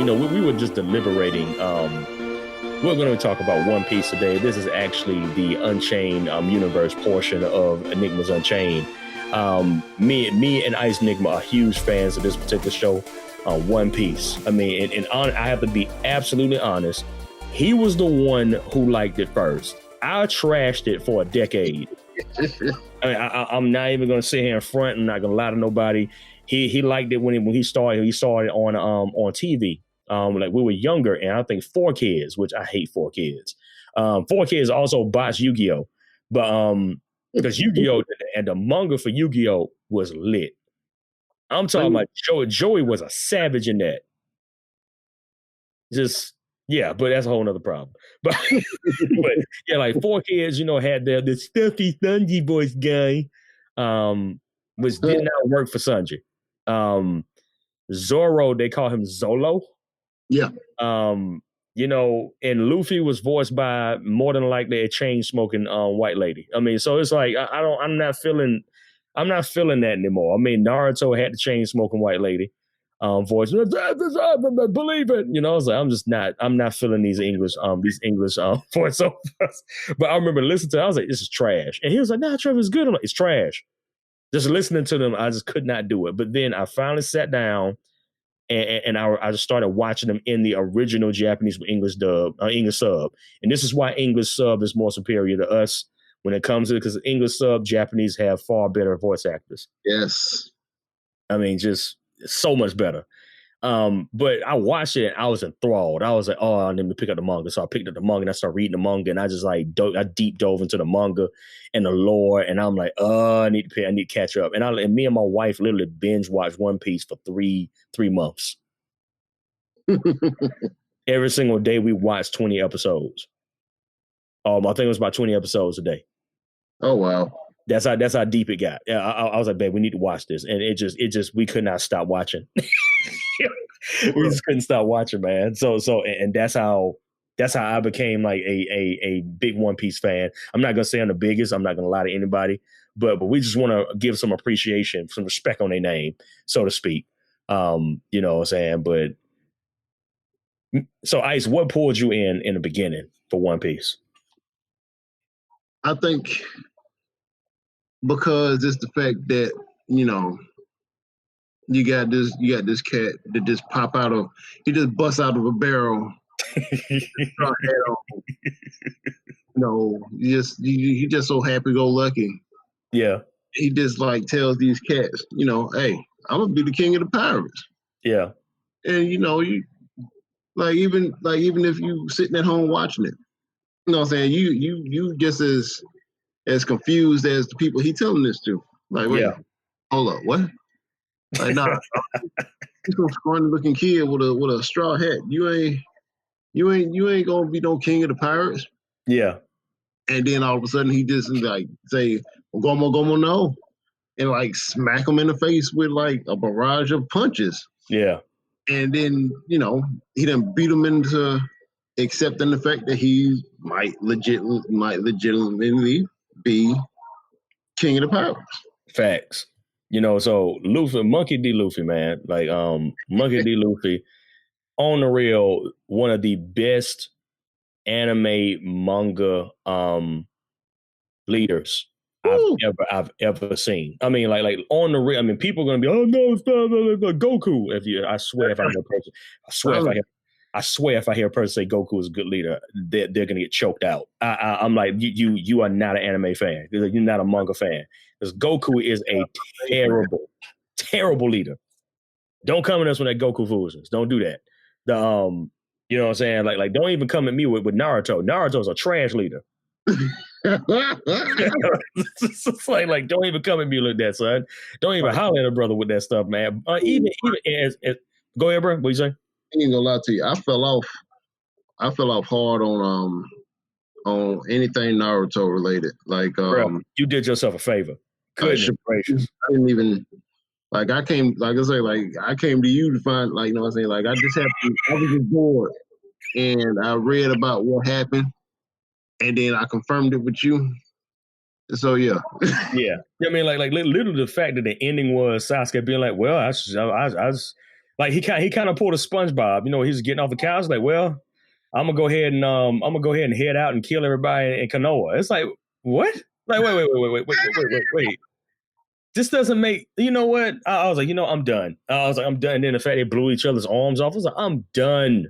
we were just deliberating. We're going to talk about One Piece today. This is actually the Unchained universe portion of Enigmas Unchained. Me and ICE and TNigma are huge fans of this particular show, One Piece. I mean, and I have to be absolutely honest. He was the one who liked it first. I trashed it for a decade. I mean, I'm not even going to sit here in front. I'm not going to lie to nobody. He liked it when he started. He saw it on TV. Like we were younger, and I think 4Kids, which I hate 4Kids. 4Kids also botched UcU, but because UcU and the manga for UcU was lit. I'm talking about Joey was a savage in that. Just yeah, but that's a whole nother problem. But yeah, like 4Kids, had the stuffy Sanji voice guy, which did not work for Sanji. Zoro, they call him Zolo. Yeah. And Luffy was voiced by more than likely a chain smoking white lady. I mean, so it's like I'm not feeling that anymore. I mean, Naruto had the chain smoking white lady voice. Believe it. I was like, I'm not feeling these English voiceovers. But I remember listening to it, I was like, this is trash. And he was like, nah, Trevor, it's good. I'm like, it's trash. Just listening to them, I just could not do it. But then I finally sat down and I just started watching them in the original Japanese with English sub. And this is why English sub is more superior to us when it comes to it, because English sub, Japanese have far better voice actors. Yes. I mean, just so much better. But I watched it and I was enthralled. I was like, oh, I need to pick up the manga. So I picked up the manga and I started reading the manga, and I just I deep dove into the manga and the lore, and I'm like, I need to catch up. And me and my wife literally binge watched One Piece for three months. Every single day we watched 20 episodes. I think it was about 20 episodes a day. Oh wow. That's how deep it got. Yeah, I was like, babe, we need to watch this. And it just we could not stop watching. We just couldn't stop watching, man. So and that's how I became like a big One Piece fan. I'm not gonna say I'm the biggest. I'm not gonna lie to anybody, but we just want to give some appreciation, some respect on their name, so to speak. You know what I'm saying? But so Ice, what pulled you in the beginning for One Piece? I think because it's the fact that you got this cat that just he just busts out of a barrel. He just so happy go lucky. Yeah. He just like tells these cats, hey, I'm gonna be the king of the pirates. Yeah. And you even if you sitting at home watching it, you know what I'm saying, you just as confused as the people he telling this to. Like, wait, hold up, what? Like, nah, he's some scrawny looking kid with a straw hat. You ain't gonna be no king of the pirates. Yeah. And then all of a sudden he just like say, Gomo no, and like smack him in the face with like a barrage of punches. Yeah. And then he done beat him into accepting the fact that he might legitimately be king of the pirates. Facts. So Luffy, Monkey D. Luffy, man, like Monkey D. Luffy, on the real, one of the best anime manga leaders I've ever seen. I mean, like on the real. I mean, people are gonna be, oh no, it's not Goku. I swear, if I hear a person say Goku is a good leader, they're gonna get choked out. I'm like, you are not an anime fan. You're not a manga fan. Because Goku is a terrible, terrible leader. Don't come at us with that Goku foolishness. Don't do that. You know what I'm saying? Like don't even come at me with Naruto. Naruto's a trash leader. It's like don't even come at me like that, son. Don't even holler at a brother with that stuff, man. Even as go ahead, bro. What you say? I ain't gonna lie to you. I fell off hard on anything Naruto related. Like bro, you did yourself a favor. Goodness gracious. I didn't even I came to you to find I was just bored and I read about what happened and then I confirmed it with you. So yeah. Yeah. I mean like literally the fact that the ending was Sasuke being like, well, I Like he kind of pulled a SpongeBob. You know, he's getting off the couch like, well, I'm gonna go ahead and head out and kill everybody in Konoha. It's like, what? Like, wait. This doesn't make, you know what? I was like, you know, I'm done. I was like, I'm done. And then the fact they blew each other's arms off, I was like, I'm done.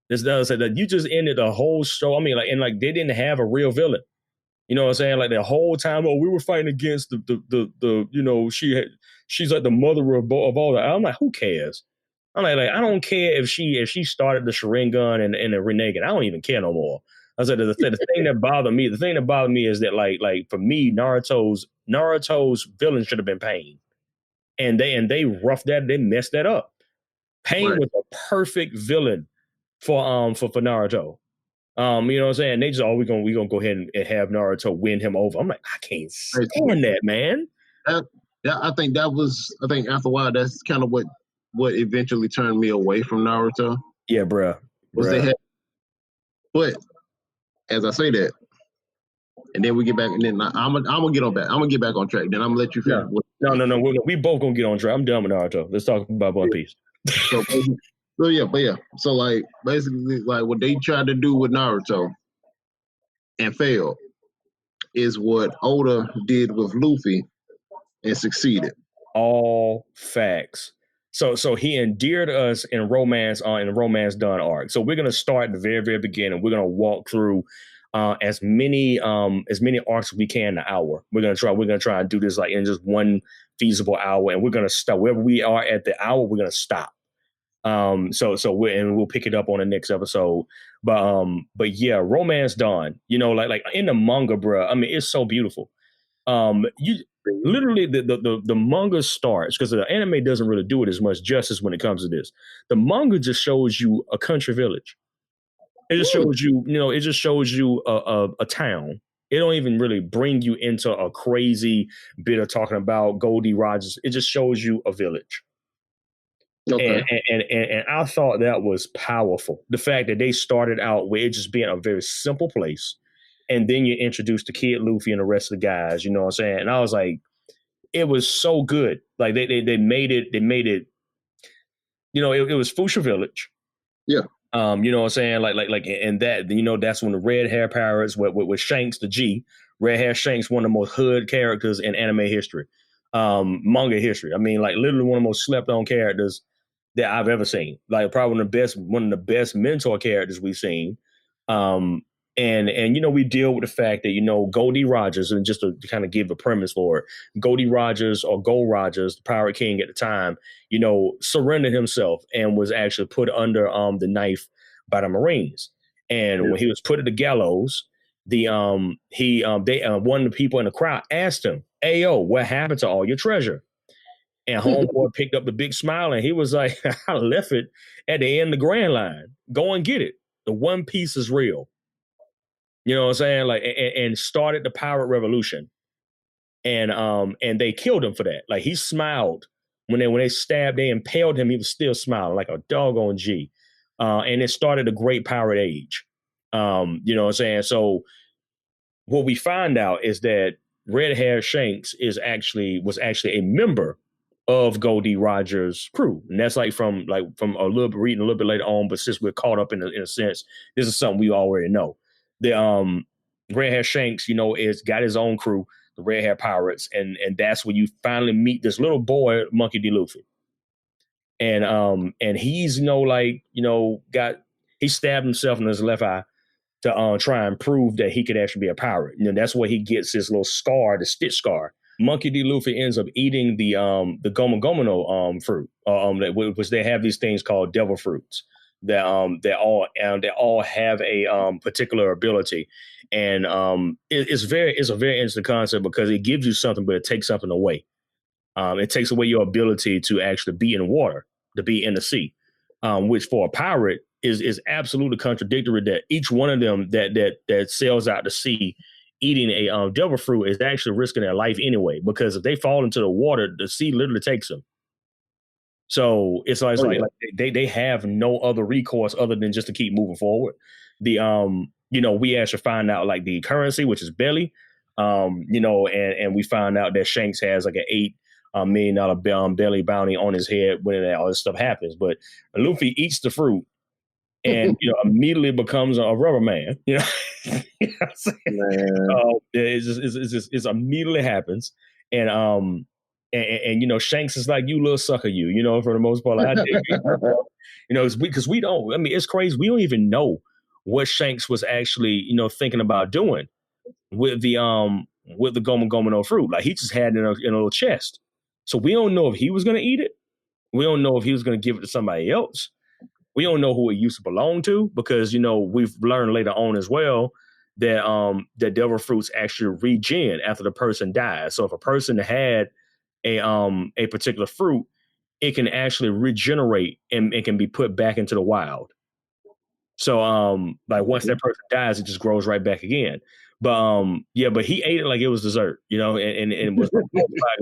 This does say that you just ended the whole show. I mean, like, and like they didn't have a real villain. You know what I'm saying? Like the whole time, oh, we were fighting against the you know, she's like the mother of all that. I'm like, who cares? I'm like I don't care if she started the Sharingan and the Renegade. I don't even care no more. I said the thing that bothered me, is that like for me, Naruto's villain should have been Pain, and they roughed that, they messed that up. Pain Right. was a perfect villain for Naruto. You know what I'm saying? They just, oh, we gonna go ahead and have Naruto win him over. I'm like, I can't stand that, man. Yeah, I think after a while, that's kind of what eventually turned me away from Naruto. Yeah, bruh. Was they had, but as I say that, and then we get back, and then I'm gonna get on back. I'm gonna get back on track. Then I'm gonna let you finish. No. We both gonna get on track. I'm done with Naruto. Let's talk about One Piece. So yeah. So like basically, like what they tried to do with Naruto and failed is what Oda did with Luffy and succeeded. All facts. So he endeared us in the Romance Done arc. So we're gonna start at the very, very beginning. We're gonna walk through as many arcs as we can in an hour. We're gonna try and do this like in just one feasible hour, and we're gonna stop wherever we are at the hour. We're gonna stop. We'll pick it up on the next episode. But yeah, Romance Dawn. You know, like in the manga, bro. I mean, it's so beautiful. You literally the manga starts because the anime doesn't really do it as much justice when it comes to this. The manga just shows you a country village. It just shows you, it just shows you a town. It don't even really bring you into a crazy bit of talking about Goldie Rogers. It just shows you a village. Okay. And I thought that was powerful. The fact that they started out with it just being a very simple place. And then you introduced the kid Luffy and the rest of the guys, you know what I'm saying? And I was like, it was so good. Like they made it, it was Fuchsia Village. Yeah. You know what I'm saying? And that, that's when the red hair pirates with Shanks, the G, red hair Shanks, one of the most hood characters in anime history, manga history. I mean, like literally one of the most slept on characters that I've ever seen. Like probably one of the best mentor characters we've seen. And we deal with the fact that, Goldie Rogers, and just to kind of give a premise for it, Goldie Rogers or Gold Rogers, the pirate king at the time, surrendered himself and was actually put under the knife by the Marines. And when he was put at the gallows, one of the people in the crowd asked him, "Hey, yo, what happened to all your treasure?" And homeboy picked up the big smile and he was like, "I left it at the end of the Grand Line. Go and get it. The One Piece is real." You know what I'm saying? Like, and started the pirate revolution, and they killed him for that. Like he smiled when they stabbed, they impaled him. He was still smiling like a doggone G, and it started a great pirate age. You know what I'm saying? So what we find out is that Red Hair Shanks was actually a member of Goldie Rogers' crew, and that's from a little bit reading a little bit later on. But since we're caught up in a sense, this is something we already know. The Red Hair Shanks, is got his own crew, the Red Hair Pirates, and that's when you finally meet this little boy, Monkey D. Luffy, and he's he stabbed himself in his left eye to try and prove that he could actually be a pirate. That's where he gets his little scar, the stitch scar. Monkey D. Luffy ends up eating the Gomu Gomu no fruit, which they have these things called devil fruits that all have a particular ability, and it's a very interesting concept because it gives you something, but it takes something away. It takes away your ability to actually be in water, to be in the sea, which for a pirate is absolutely contradictory. That each one of them that sails out to sea eating a devil fruit is actually risking their life anyway, because if they fall into the water, the sea literally takes them. So it's like they have no other recourse other than just to keep moving forward. We actually find out the currency, which is belly, and we find out that Shanks has like an 8 $1 million belly bounty on his head when all this stuff happens. But Luffy eats the fruit and immediately becomes a rubber man. You know, you know what I'm saying? It immediately happens, and Shanks is like, you little sucker, for the most part, like, I dig you. Because we don't. I mean, it's crazy. We don't even know what Shanks was actually thinking about doing with the Gomu Gomu no fruit. Like, he just had it in a little chest, so we don't know if he was going to eat it. We don't know if he was going to give it to somebody else. We don't know who it used to belong to, because we've learned later on as well that devil fruits actually regen after the person dies. So if a person had a particular fruit, it can actually regenerate and it can be put back into the wild. So like once that person dies, it just grows right back again. But but he ate it like it was dessert, and it was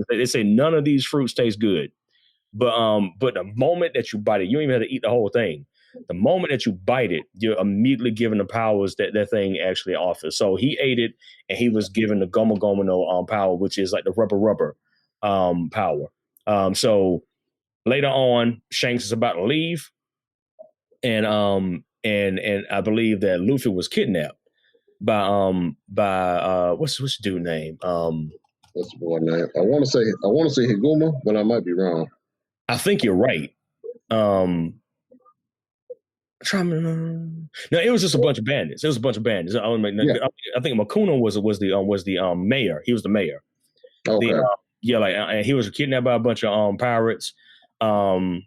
they say none of these fruits taste good. But the moment that you bite it, you don't even have to eat the whole thing. The moment that you bite it, you're immediately given the powers that thing actually offers. So he ate it, and he was given the Gomu Gomu no power, which is like the rubber power. So later on, Shanks is about to leave, and I believe that Luffy was kidnapped by what's the dude name? What's the boy name? I want to say Higuma, but I might be wrong. I think you're right. No, it was just a bunch of bandits. It was a bunch of bandits. I think Makuna was the mayor. He was the mayor. Okay. And he was kidnapped by a bunch of pirates. No,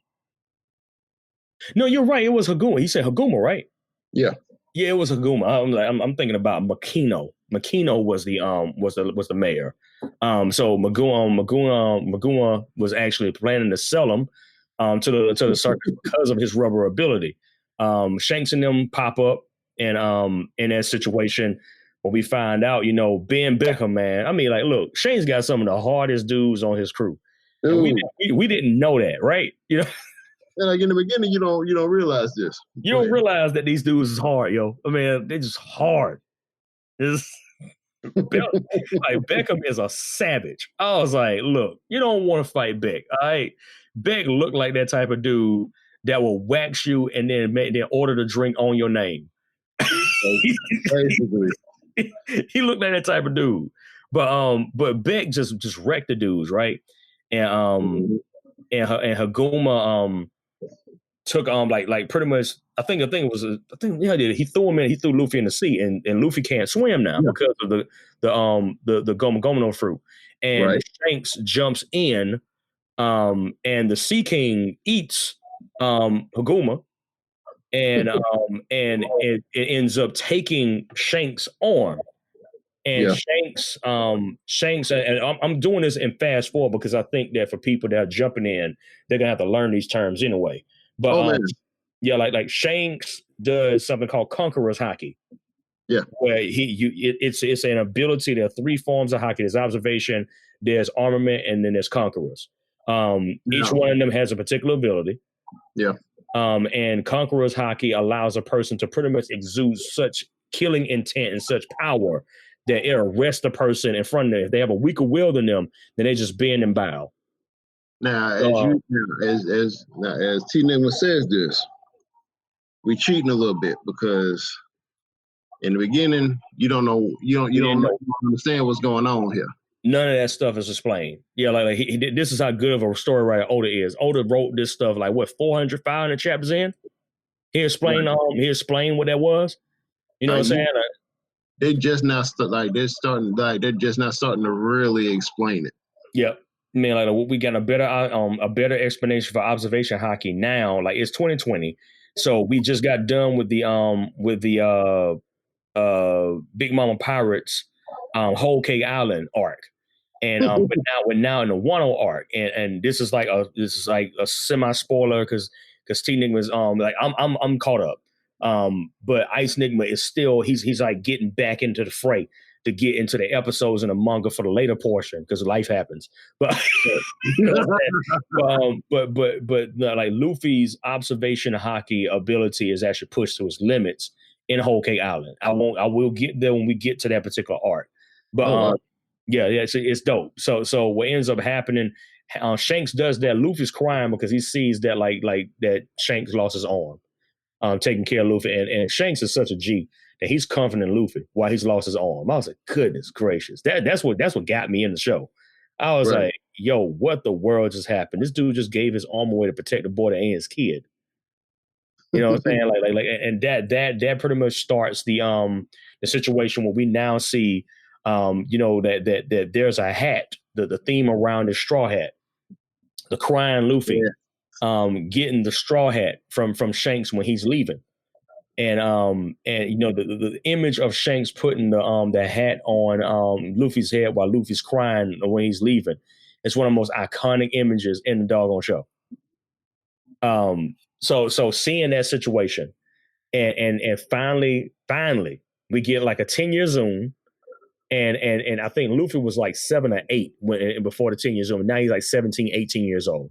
you're right. It was Haguma. He said Haguma, right? Yeah. Yeah, it was Haguma. I'm thinking about Makino. Makino was the mayor. So Maguma was actually planning to sell him to the circus because of his rubber ability. Shanks and them pop up and in that situation where we find out, Ben Beckham, man. I mean, like, look, Shane's got some of the hardest dudes on his crew. And we didn't know that, right? And like in the beginning, you don't realize this. You don't realize that these dudes is hard, yo. I mean, they're just hard. Like Beckham is a savage. I was like, look, you don't want to fight Beck. All right. Beck looked like that type of dude that will wax you and then order the drink on your name. He looked like that type of dude. But Beck just wrecked the dudes, right? And and Haguma took like pretty much. I think he threw him in. He threw Luffy in the sea, and Luffy can't swim now because of the Gomu Gomu no fruit. And Shanks jumps in, and the Sea King eats Haguma, and it ends up taking Shanks' arm. And Shanks, and I'm doing this in fast forward because I think that for people that are jumping in, they're gonna have to learn these terms anyway. But like Shanks does something called Conqueror's Haki. Yeah, where it's an ability. There are three forms of Haki. There's observation, there's armament, and then there's Conquerors. Each one of them has a particular ability. Yeah. And Conqueror's Haki allows a person to pretty much exude such killing intent and such power that it arrests the person in front of them. If they have a weaker will than them, then they just bend and bow. Now, as TNigma says this, we cheating a little bit because in the beginning you don't understand what's going on here. None of that stuff is explained. Yeah, like he this is how good of a story writer Oda is. Oda wrote this stuff like what 400, 500 chapters in. He explained what that was. You know what I'm saying? They just not they're just not starting to really explain it. Yep. I mean, like we got a better explanation for observation Haki now. Like it's 2020, so we just got done with the Big Mama Pirates Whole Cake Island arc, and but now we're now in the Wano arc, and this is like a semi spoiler because TNigma's like I'm caught up. But ICE Enigma is still he's like getting back into the fray to get into the episodes in the manga for the later portion because life happens. But like Luffy's observation Haki ability is actually pushed to its limits in Whole Cake Island. I will get there when we get to that particular arc. But it's dope. So what ends up happening Shanks does that. Luffy's crying because he sees that like that Shanks lost his arm, taking care of Luffy, and Shanks is such a G that he's comforting Luffy while he's lost his arm. I was like, goodness gracious, that's what got me in the show. I was like, yo, what the world just happened? This dude just gave his arm away to protect the boy that ain't his kid. You know what I'm saying? And that pretty much starts the situation where we now see, that there's a hat, the theme around the straw hat, the crying Luffy, getting the straw hat from Shanks when he's leaving, and the image of Shanks putting the hat on Luffy's head while Luffy's crying when he's leaving. It's one of the most iconic images in the doggone show. So seeing that situation, and finally we get like a 10-year zoom, and I think Luffy was like 7 or 8 before the 10-year zoom. Now he's like 17, 18 years old.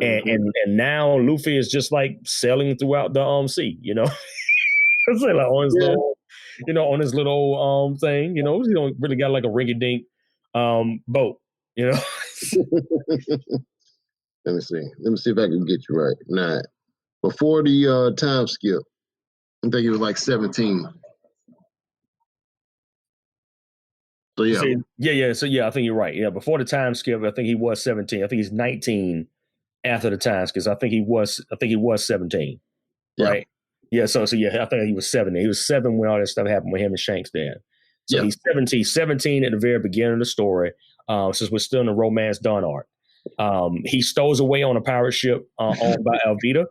And now Luffy is just like sailing throughout the sea, It's like on his little, on his little thing, he don't really got like a rinky dink boat, Let me see if I can get you right. Now, before the time skip, I think he was like 17. So yeah. So I think you're right. Yeah, before the time skip, I think he was 17. I think he's 19 after the time skip. I think he was 17. Right? Yeah, so I think he was 7. He was 7 when all that stuff happened with him and Shanks then. So he's 17 at the very beginning of the story, since we're still in the Romance Dawn arc. He stows away on a pirate ship owned by Alvida,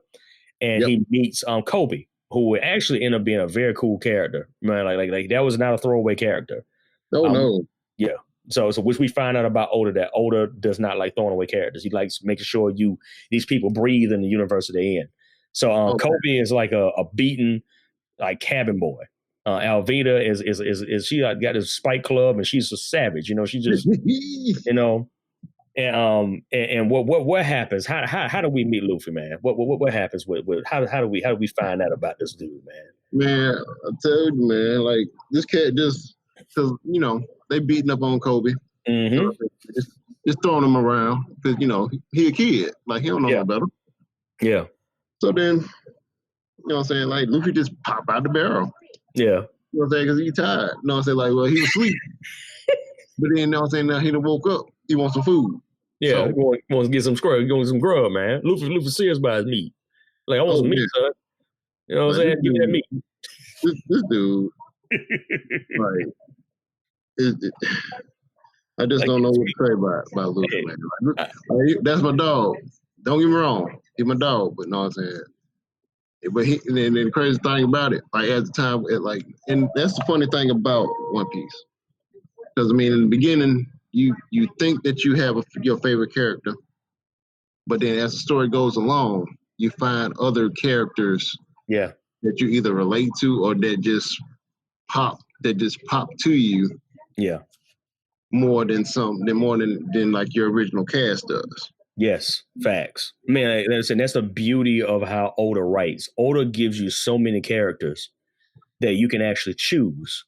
and he meets Kobe, who would actually end up being a very cool character. Man, like that was not a throwaway character. Oh no. Yeah. So which we find out about Oda, that Oda does not like throwing away characters. He likes making sure these people breathe in the universe that they're in. So Kobe is like a beaten like cabin boy. Alvida is she got this spike club, and she's a savage. She just and what happens? How do we meet Luffy, man? What happens with how do we find out about this dude, man? Man, I tell you, man, like this cat just because they beating up on Kobe, just throwing him around because he a kid, like he don't know no better. Yeah. So then, what I'm saying, like Luffy just pop out the barrel. Yeah. You know what I'm saying? Because he tired. You know what I'm saying? Like, well, he was asleep. But then, you know what I'm saying, now he done woke up. He wants some food. Yeah, he wants to get some scrub. He wants some grub, man. Luffy serious about his meat. Like, I want some meat, son. You know what I'm saying? Give me that meat. This dude, like, I just don't know what to say about Luffy, man. Like, that's my dog. Don't get me wrong. He's my dog, but you know what I'm saying? But and then the crazy thing about it, like at the time, and that's the funny thing about One Piece. Because I mean, in the beginning, you think that you have your favorite character, but then as the story goes along, you find other characters that you either relate to or that just pop to you. Yeah. More than like your original cast does. Yes, facts. Man, listen, that's the beauty of how Oda writes. Oda gives you so many characters that you can actually choose,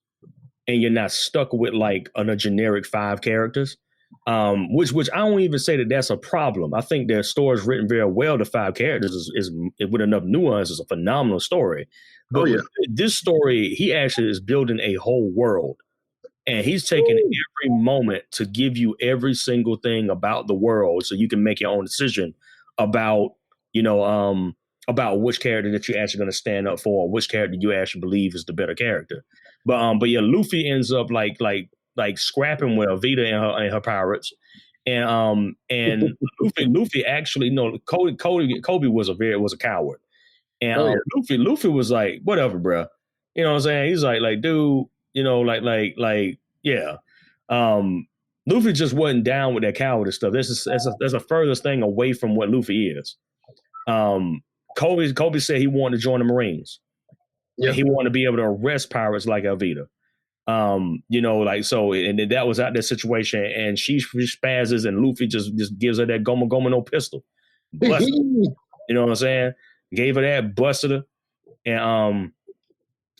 and you're not stuck with like a generic 5 characters. Which I don't even say that that's a problem. I think their story is written very well. The 5 characters is with enough nuance is a phenomenal story. But with this story, he actually is building a whole world. And he's taking every moment to give you every single thing about the world so you can make your own decision about, about which character that you're actually going to stand up for, or which character you actually believe is the better character. But yeah, Luffy ends up like scrapping with Vita and her pirates. And Luffy actually, Kobe was a coward. And Luffy was like, whatever, bro. You know what I'm saying? He's like, dude, yeah. Luffy just wasn't down with that cowardice stuff. That's a furthest thing away from what Luffy is. Kobe said he wanted to join the Marines. Yeah. And he wanted to be able to arrest pirates like Alvida. And that was out that situation, and she spazzes, and Luffy just gives her that Goma no pistol. Busted her. You know what I'm saying? Gave her that, busted her.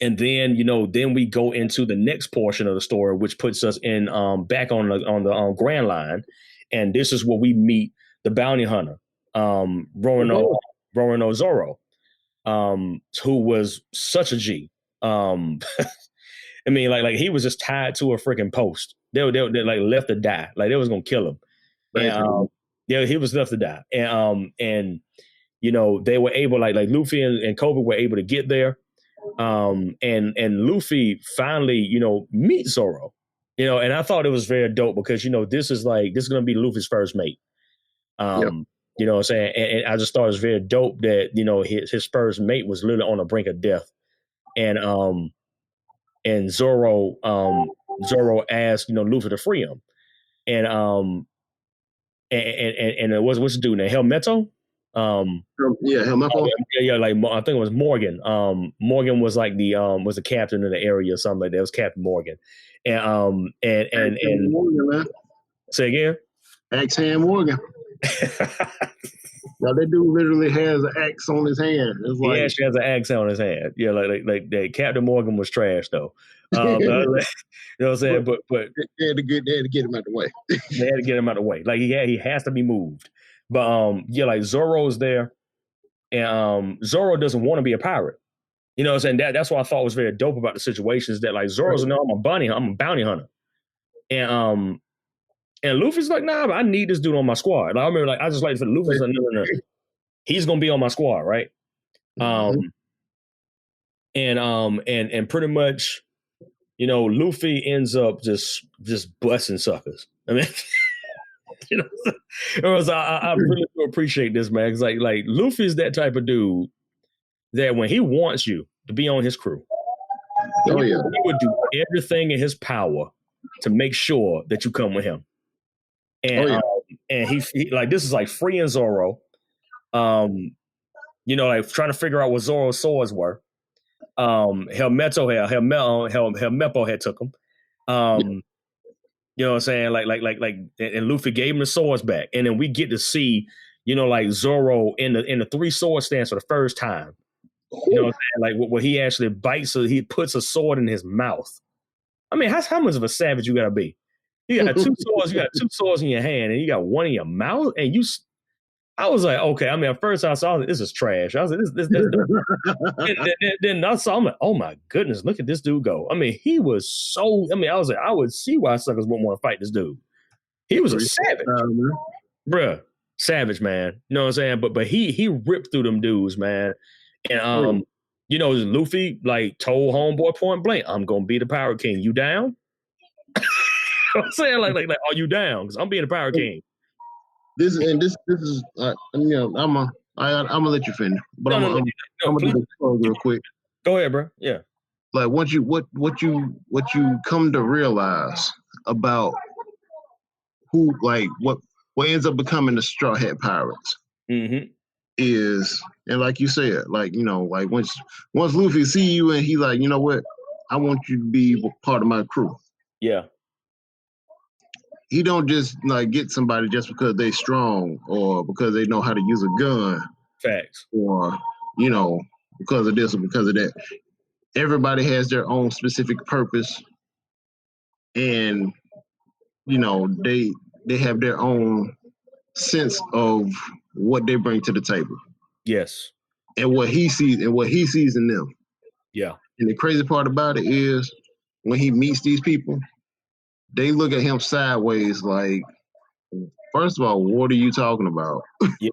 And then, then we go into the next portion of the story, which puts us in back on the Grand Line. and this is where we meet the bounty hunter, Roronoa Zoro, who was such a G. I mean, like he was just tied to a freaking post. They like left to die. Like they was gonna kill him. And yeah, he was left to die. And you know, they were able, like Luffy and Kobe were able to get there. And Luffy finally, you know, meet Zoro. You know, and I thought it was very dope because, you know, this is gonna be Luffy's first mate. You know what I'm saying? And I just thought it was very dope that, you know, his first mate was literally on the brink of death. And Zoro asked, you know, Luffy to free him. And what's the dude name? Helmeto? Helmeto. Yeah, like I think it was Morgan. Morgan was like was the captain of the area or something like that. It was Captain Morgan. And Morgan, man. Say again? Axe-hand Morgan. Now that dude literally has an axe on his hand. It's like, he actually has an axe on his hand. Yeah, like Captain Morgan was trash though. You know what I'm saying? But they had to get him out the way. They had to get him out the way. Like he has to be moved. But yeah, like Zoro's there, and Zoro doesn't want to be a pirate. You know what I'm saying? That's what I thought was very dope about the situation is that like Zoro's I'm a bounty hunter. And Luffy's like, nah, but I need this dude on my squad. Like, I remember, like, I just like for Luffy's like, no. He's gonna be on my squad, right? And pretty much, you know, Luffy ends up just busting suckers. I mean, you know, I really do appreciate this, man. Cause like Luffy's that type of dude that when he wants you to be on his crew, he would do everything in his power to make sure that you come with him. And and he like this is like freeing Zoro. You know, like trying to figure out what Zoro's swords were. Helmepo had took him. You know what I'm saying? Like, and Luffy gave him the swords back, and then we get to see, you know, like Zoro in the three sword stance for the first time. You know what I'm saying? Like where he actually bites, he puts a sword in his mouth. I mean, how much of a savage you gotta be? You got two swords. You got two swords in your hand, and you got one in your mouth. And I was like, okay. I mean, at first I saw this is trash. I was like, this. Then I saw, I'm like, oh my goodness, look at this dude go. I mean, he was so. I mean, I was like, I would see why suckers wouldn't want to fight this dude. He was a savage, bruh, savage man. You know what I'm saying? But he ripped through them dudes, man. And you know, Luffy like told homeboy point blank, I'm gonna be the Pirate King. You down? I'm saying like, are you down? Because I'm being a Pirate King. This is you know, I'm gonna let you finish, but I'm gonna do this real quick. Go ahead, bro. Yeah. Like what you come to realize about who like what ends up becoming the Straw Hat Pirates is, and like you said, like you know, like once Luffy see you and he like, you know what, I want you to be part of my crew. Yeah. He don't just like get somebody just because they strong or because they know how to use a gun. Facts. Or, you know, because of this or because of that. Everybody has their own specific purpose. And, you know, they have their own sense of what they bring to the table. Yes. And what he sees in them. Yeah. And the crazy part about it is when he meets these people, they look at him sideways like, first of all, what are you talking about? Yeah.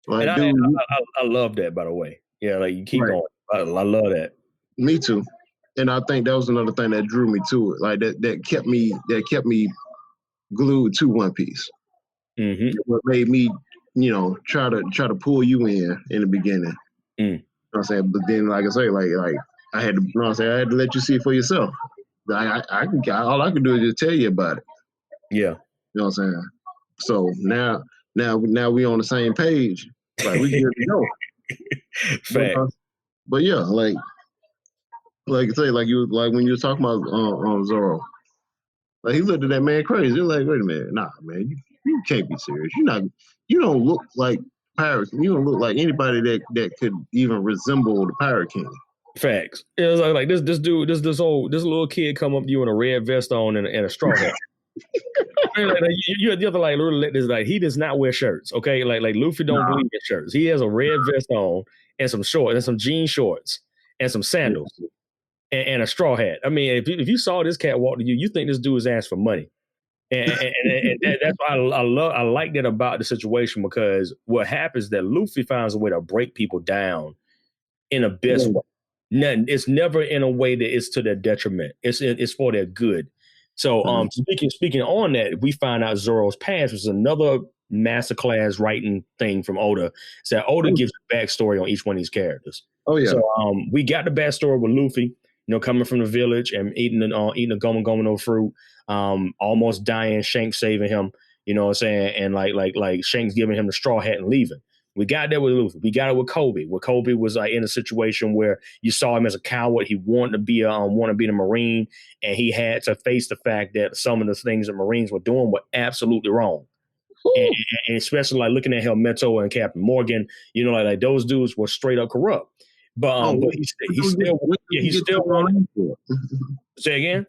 Like, and dude, I love that, by the way. Yeah, like you keep going. I love that. Me too. And I think that was another thing that drew me to it. Like that kept me glued to One Piece. What made me, you know, try to pull you in the beginning. You know what I'm saying? But then, like I say, like I had to, you know what I'm saying, I had to let you see it for yourself. All I can do is just tell you about it. Yeah. You know what I'm saying? So now we on the same page. Like we good to go. Fact. But yeah, like I say, like when you were talking about Zoro, like he looked at that man crazy. He was like, wait a minute, nah, man, you can't be serious. You don't look like Pirate. You don't look like anybody that could even resemble the Pirate King. Facts. It was like this dude, this little kid come up to you in a red vest on and a straw hat. You have to like let this like he does not wear shirts. Okay, like Luffy don't believe in shirts. He has a red vest on and some shorts and some jean shorts and some sandals and a straw hat. I mean, if you saw this cat walk to you, you think this dude is asked for money. And that's why I like that about the situation, because what happens is that Luffy finds a way to break people down in a best way. It's never in a way that it's to their detriment. It's for their good. So speaking on that, we find out Zoro's past, which is another masterclass writing thing from Oda. So Oda gives a backstory on each one of these characters. Oh yeah. So we got the backstory with Luffy, coming from the village and eating a Gomu Gomu no fruit, almost dying, Shanks saving him, you know what I'm saying? And like Shanks giving him the straw hat and leaving. We got that with Luffy. We got it with Kobe. Where Kobe was like in a situation where you saw him as a coward. He wanted to be a Marine, and he had to face the fact that some of the things that Marines were doing were absolutely wrong. And especially like looking at Helmeto and Captain Morgan, like those dudes were straight up corrupt. But he still wanted. Say again.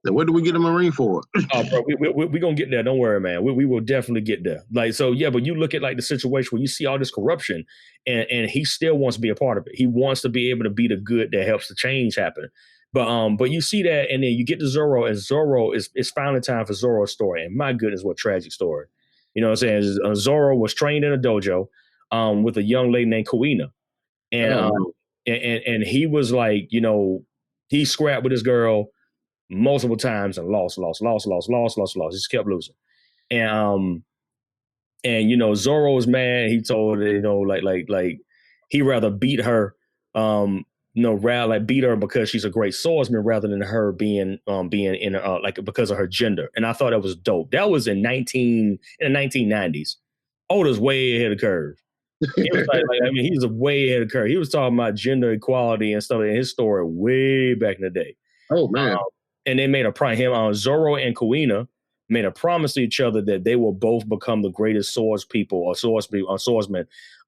What do we get a Marine for? Oh, bro, we gonna get there. Don't worry, man. We will definitely get there. Like, so yeah, but you look at like the situation where you see all this corruption, and he still wants to be a part of it. He wants to be able to be the good that helps the change happen. But you see that, and then you get to Zoro, and Zoro it's finally time for Zoro's story. And my goodness, what tragic story! You know what I'm saying? Zoro was trained in a dojo with a young lady named Kuina, and he was like, he scrapped with this girl multiple times and lost. Just kept losing. And Zoro was mad. He told her, like he rather beat her, rather like beat her because she's a great swordsman rather than her being in like because of her gender. And I thought that was dope. That was in the 1990s. Oda's way ahead of the curve. He was he's way ahead of the curve. He was talking about gender equality and stuff in his story way back in the day. Oh man. And they made a promise. Zoro and Kuina made a promise to each other that they will both become the greatest swordsmen,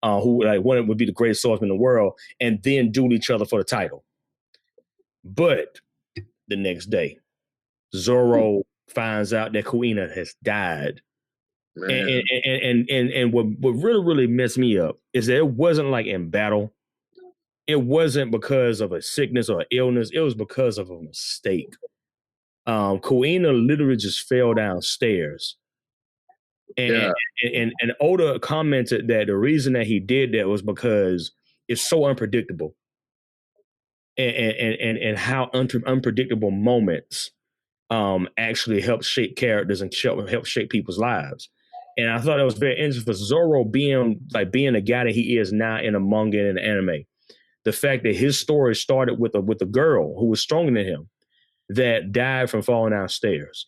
who like one would be the greatest swordsman in the world, and then duel each other for the title. But the next day, Zoro finds out that Kuina has died. And what really messed me up is that it wasn't like in battle. It wasn't because of a sickness or illness. It was because of a mistake. Kuina literally just fell downstairs. And Oda commented that the reason that he did that was because it's so unpredictable. And how unpredictable moments actually help shape characters and help shape people's lives. And I thought it was very interesting for Zoro being the guy that he is now in a manga and an anime. The fact that his story started with a girl who was stronger than him that died from falling downstairs.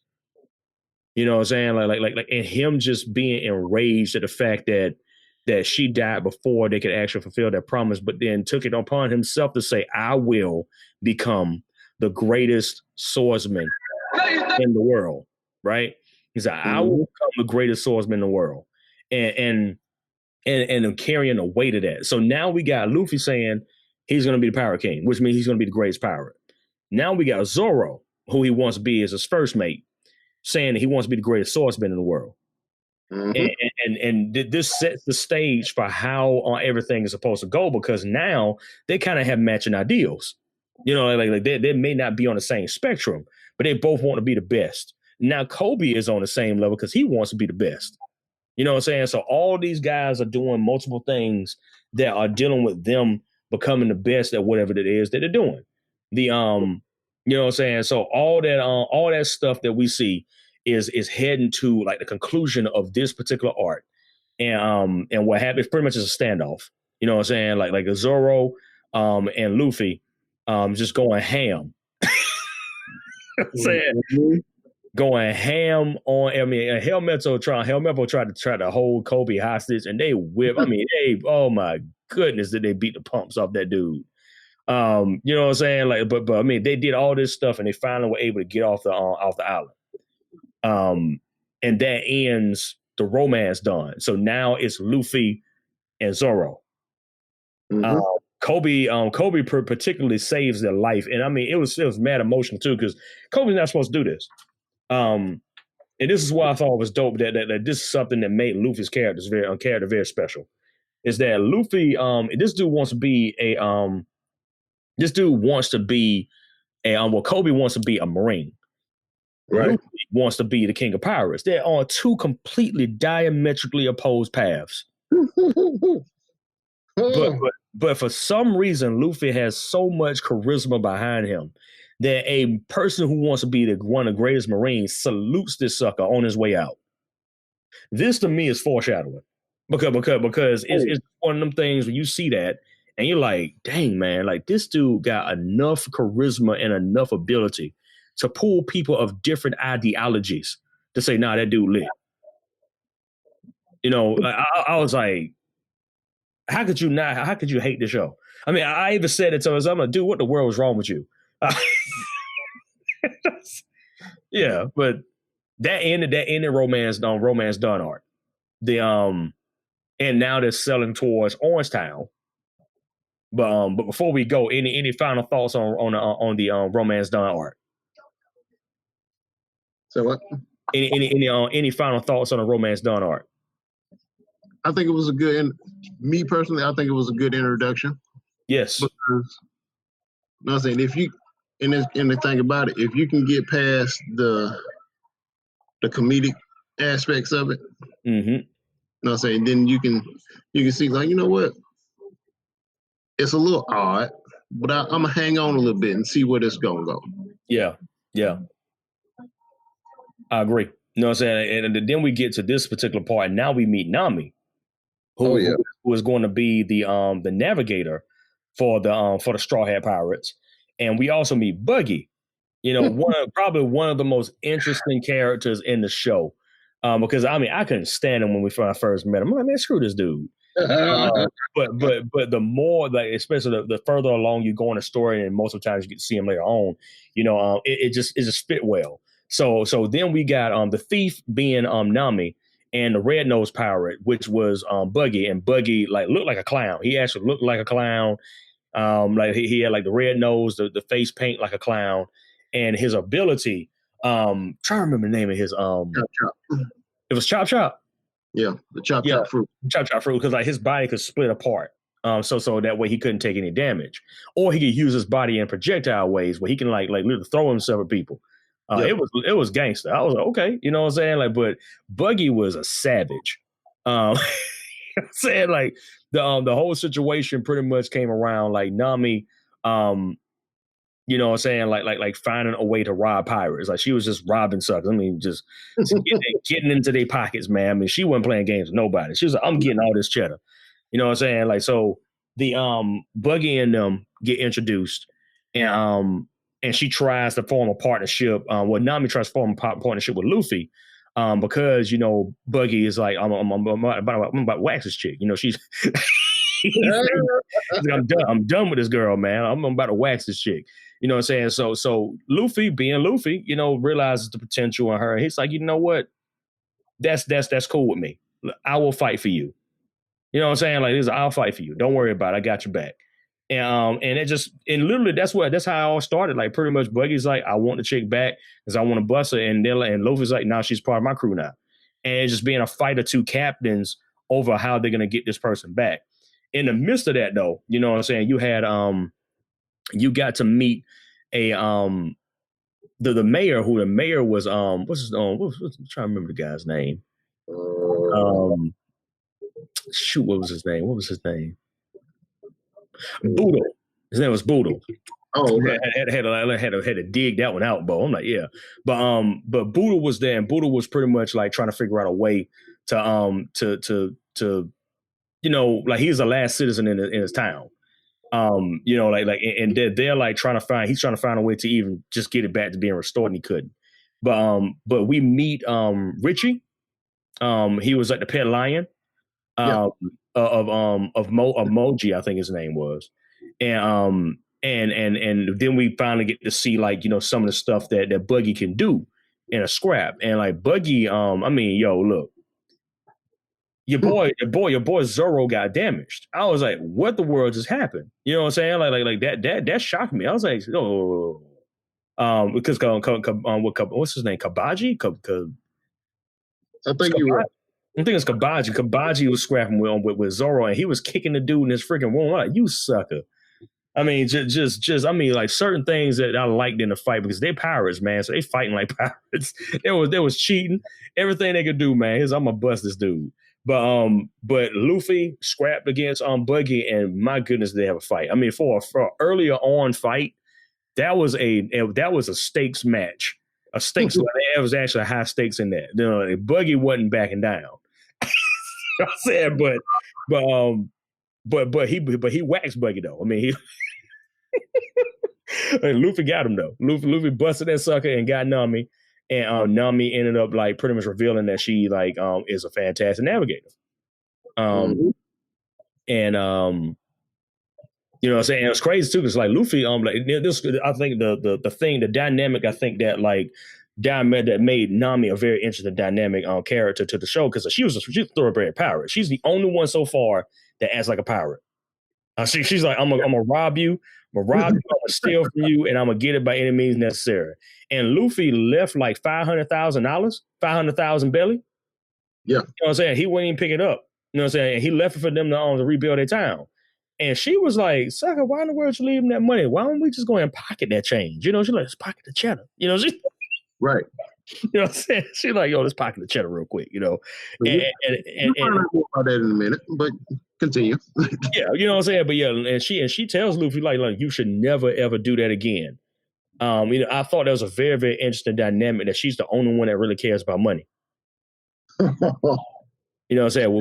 You know what I'm saying? Like, and him just being enraged at the fact that she died before they could actually fulfill their promise, but then took it upon himself to say, "I will become the greatest swordsman in the world." Right? He's like, "I will become the greatest swordsman in the world," and carrying the weight of that. So now we got Luffy saying he's going to be the Pirate King, which means he's going to be the greatest pirate. Now we got Zoro, who he wants to be as his first mate, saying that he wants to be the greatest swordsman in the world. And this sets the stage for how everything is supposed to go, because now they kind of have matching ideals. Like they may not be on the same spectrum, but they both want to be the best. Now Kobe is on the same level because he wants to be the best. You know what I'm saying? So all these guys are doing multiple things that are dealing with them becoming the best at whatever it is that they're doing. You know what I'm saying? So all that stuff that we see is heading to like the conclusion of this particular arc. And what happens pretty much is a standoff. You know what I'm saying? Like a Zoro and Luffy just going ham. Saying going ham on. I mean, Helmeto tried to hold Kobe hostage, and they whip. I mean, oh my goodness, did they beat the pumps off that dude? You know what I'm saying? Like, but I mean, they did all this stuff, and they finally were able to get off the island. And that ends the romance done. So now it's Luffy and Zoro. Kobe particularly saves their life, and I mean, it was mad emotional too, because Kobe's not supposed to do this. and this is why I thought it was dope that this is something that made Luffy's character very special. Is that Luffy? This dude wants to be a This dude wants to be a well, Kobe wants to be a Marine. Right. Luffy wants to be the king of pirates. They're on two completely diametrically opposed paths. But for some reason, Luffy has so much charisma behind him that a person who wants to be one of the greatest Marines salutes this sucker on his way out. This to me is foreshadowing because it's one of them things when you see that and you're like, dang man, like this dude got enough charisma and enough ability to pull people of different ideologies to say, nah, that dude lit. You know, like, I was like, how could you not? How could you hate the show? I mean, I even said it to us. I'm like, dude, what the world was wrong with you? Yeah, but that ended romance done art. The and now they're selling towards Orangetown. But before we go, any final thoughts on the romance done art? So what? Any final thoughts on the romance done art? I think it was a good. And me personally, I think it was a good introduction. Yes. Because, you know what I'm saying, if you and the thing about it, if you can get past the comedic aspects of it, mm-hmm. You know what I'm saying, then you can see like, you know what, it's a little odd, but I'm gonna hang on a little bit and see where this gonna go. Yeah, I agree. You know what I'm saying? And then we get to this particular part, and now we meet Nami, who is going to be the navigator for the Straw Hat Pirates, and we also meet Buggy. You know, probably one of the most interesting characters in the show, because I mean I couldn't stand him when we first met him. I'm like, man, screw this dude. But the more, like, especially the further along you go in the story, and most of the times you get to see him later on, you know, it just fit well. So then we got the thief being Nami, and the red nosed pirate, which was Buggy, and Buggy like looked like a clown. He actually looked like a clown. Like he had like the red nose, the face paint like a clown, and his ability. Trying to remember the name of his Chop, chop. It was Chop Chop. Yeah, the chop fruit. Chop fruit, because like his body could split apart. So that way he couldn't take any damage, or he could use his body in projectile ways where he can like literally throw himself at people. It was gangster. I was like, okay, you know what I'm saying? Like, but Buggy was a savage. I'm saying like the whole situation pretty much came around like Nami, you know what I'm saying, like finding a way to rob pirates. Like she was just robbing suckers. I mean, just getting into their pockets, man. I mean, she wasn't playing games with nobody. She was like, I'm getting all this cheddar. You know what I'm saying? Like, so the Buggy and them get introduced, and she tries to form a partnership. Nami tries to form a partnership with Luffy, because you know Buggy is like, I'm about to wax this chick. You know, she's I'm done with this girl, man. I'm about to wax this chick. You know what I'm saying? So Luffy, being Luffy, you know, realizes the potential in her. He's like, you know what? That's cool with me. I will fight for you. You know what I'm saying? Like, I'll fight for you. Don't worry about it. I got your back. And literally that's how it all started. Like pretty much Buggy's like, I want the chick back because I want to bust her. And Luffy's like, now she's part of my crew now. And it's just being a fight of two captains over how they're gonna get this person back. In the midst of that though, you know what I'm saying? You had you got to meet a the mayor, who the mayor was what's his I'm trying to remember the guy's name. Shoot, what was his name? Boodle. His name was Boodle. Oh, okay. Had to dig that one out, Bo. I'm like, yeah. But Boodle was there, and Boodle was pretty much like trying to figure out a way to you know, like he's the last citizen in his town. You know, and they're like he's trying to find a way to even just get it back to being restored, and he couldn't. But we meet Richie. He was like the pet lion of Moji, I think his name was. And then we finally get to see like, you know, some of the stuff that Buggy can do in a scrap. And like Buggy, I mean, yo, look, your boy Zoro got damaged. I was like, what the world just happened? You know what I'm saying? Like that shocked me. I was like, oh, because what's his name? Kabaji? I think you're right. I think it's Kabaji. Kabaji was scrapping with Zoro, and he was kicking the dude in his freaking wound. Like, you sucker. I mean, I mean, like certain things that I liked in the fight because they're pirates, man. So they fighting like pirates. There was cheating, everything they could do, man. I'm gonna bust this dude. But Luffy scrapped against Buggy, and my goodness, they have a fight. I mean, for earlier on fight, that was a stakes match. A stakes. There was actually high stakes in that. You know, Buggy wasn't backing down. I'm saying, but he waxed Buggy though. I mean, Luffy got him though. Luffy busted that sucker and got Nami, and Nami ended up like pretty much revealing that she like is a fantastic navigator. And you know what I'm saying? It was crazy too, because like Luffy, like this, I think the dynamic, I think that like that made Nami a very interesting dynamic character to the show, because she's a thoroughbred pirate. She's the only one so far that acts like a pirate. She's like, I'm gonna rob you, I'm gonna steal from you, and I'm gonna get it by any means necessary. And Luffy left like $500,000, 500,000 belly. Yeah, you know what I'm saying? He wouldn't even pick it up. You know what I'm saying? And he left it for them to rebuild their town. And she was like, sucker, why in the world you leave him that money? Why don't we just go and pocket that change? You know, she's like, let's pocket the cheddar. You know, right. You know what I'm saying? She's like, yo, let's pocket the cheddar real quick, you know. We'll find out more about that in a minute, but continue. Yeah, you know what I'm saying? But yeah, and she tells Luffy, like you should never, ever do that again. You know, I thought that was a very, very interesting dynamic, that she's the only one that really cares about money. You know what I'm saying?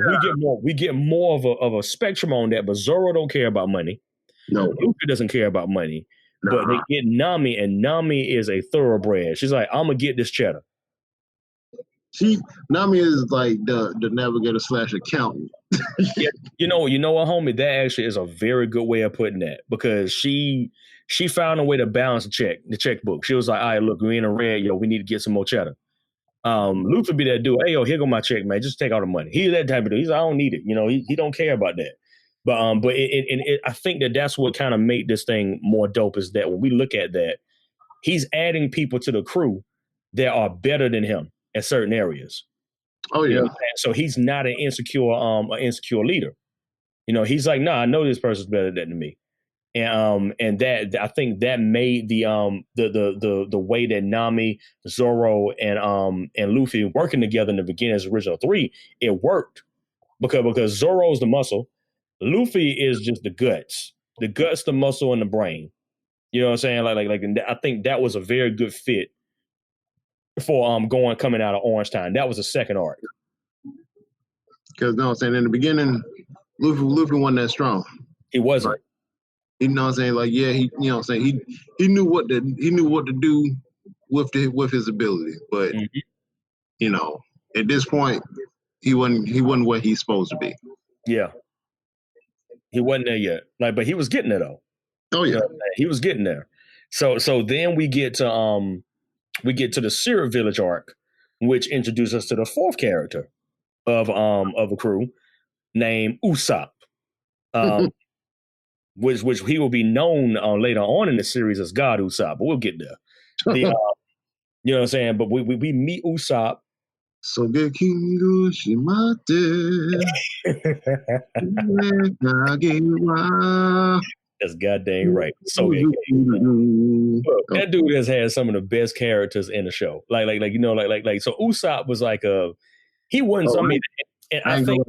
Well, we get more of a spectrum on that, but Zoro don't care about money. No. Luffy doesn't care about money. But they get Nami, and Nami is a thoroughbred. She's like, I'm gonna get this cheddar. Nami is like the navigator / accountant. Yeah, you know what, homie? That actually is a very good way of putting that, because she found a way to balance the checkbook. She was like, all right, look, we in a red, yo, we need to get some more cheddar. Luffy be that dude, hey, yo, here go my check, man. Just take all the money. He's that type of dude. He's like, I don't need it. You know, he don't care about that. But I think that's what kind of made this thing more dope, is that when we look at that, he's adding people to the crew that are better than him in certain areas. Oh yeah. You know, so he's not an insecure leader. You know, he's like, I know this person's better than me. And that, I think that made the way that Nami, Zoro, and Luffy working together in the beginning as original three, it worked because Zoro's the muscle, Luffy is just the guts, the muscle, and the brain. You know what I'm saying? Like I think that was a very good fit for coming out of Orange Time. That was the second arc. Because no, I'm saying in the beginning, Luffy wasn't that strong. He wasn't. Right. You know what I'm saying? Like, yeah, he knew what to do with his ability, but you know, at this point, he wasn't where he's supposed to be. Yeah, he wasn't there yet. Like, but he was getting there though. Oh yeah, he was getting there. So then we get to the Syrup Village arc, which introduces us to the fourth character of a crew named Usopp. Which he will be known later on in the series as God Usopp, but we'll get there. You know what I'm saying? But we meet Usopp. So get King That's goddamn right. So look, that dude has had some of the best characters in the show. Like so Usopp was like he wasn't something. And I think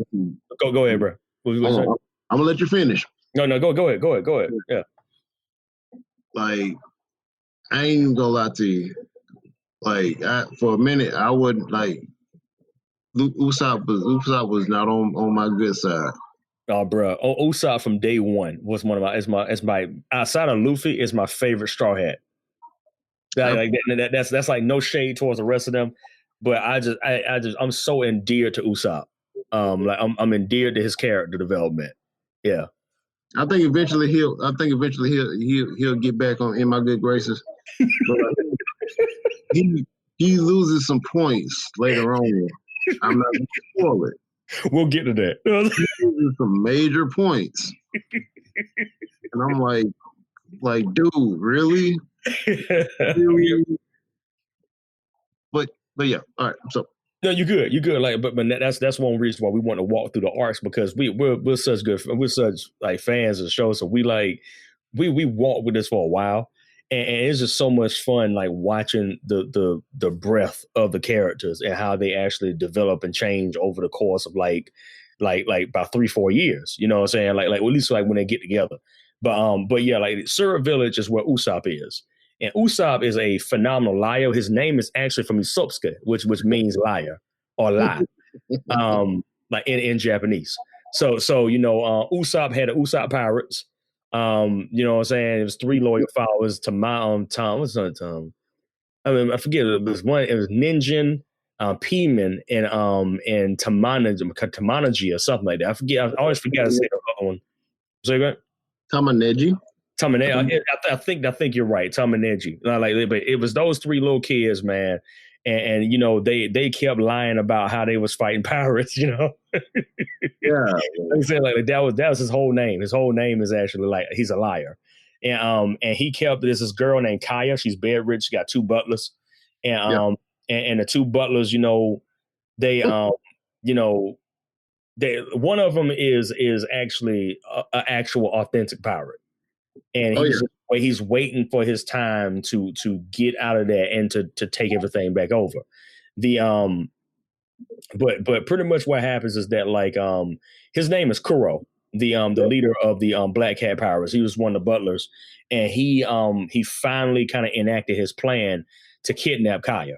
go ahead, bro. I'm gonna let you finish. No, go ahead. Yeah. Like, I ain't even gonna lie to you. Like, for a minute, I wouldn't like. Usopp was not on my good side. Oh, bro. Usopp from day one was one of my outside of Luffy is my favorite Straw Hat. That's like no shade towards the rest of them, but I'm so endeared to Usopp. Like I'm endeared to his character development. Yeah. I think eventually he'll get back in my good graces. But he loses some points later on. I'm not going to spoil it. We'll get to that. He loses some major points, and I'm like, dude, really? Really? But yeah, all right. So No, you good. Like, but that's one reason why we want to walk through the arcs because we're such we're such like fans of the show. So we like we walked with this for a while, and it's just so much fun like watching the breadth of the characters and how they actually develop and change over the course of like about 3-4 years. You know what I'm saying? Like at least like when they get together. But yeah, like Syrup Village is where Usopp is. And Usopp is a phenomenal liar. His name is actually from Isopsuka, which means liar or lie, like in Japanese. So Usopp had the Usopp Pirates. You know what I'm saying? It was 3 loyal followers to my Tom. What's the Tom? I mean, I forget it was one. It was Ninjin, Peeman, and Tamanaji or something like that. I forget. I always forget to say the other one. So you got Tamaneji. I think you're right. Tom and Edgy. Like, but it was those 3 little kids, man. And they kept lying about how they was fighting pirates, Yeah. Like I said, like that was his whole name. His whole name is actually like he's a liar. And he kept this girl named Kaya. She's bed rich. She got 2 butlers. And the 2 butlers, they they one of them is actually an actual authentic pirate. And he's waiting for his time to get out of there and to take everything back over. The but pretty much what happens is that like his name is Kuro, the leader of the Black Cat Pirates. He was one of the butlers, and he finally kind of enacted his plan to kidnap Kaya.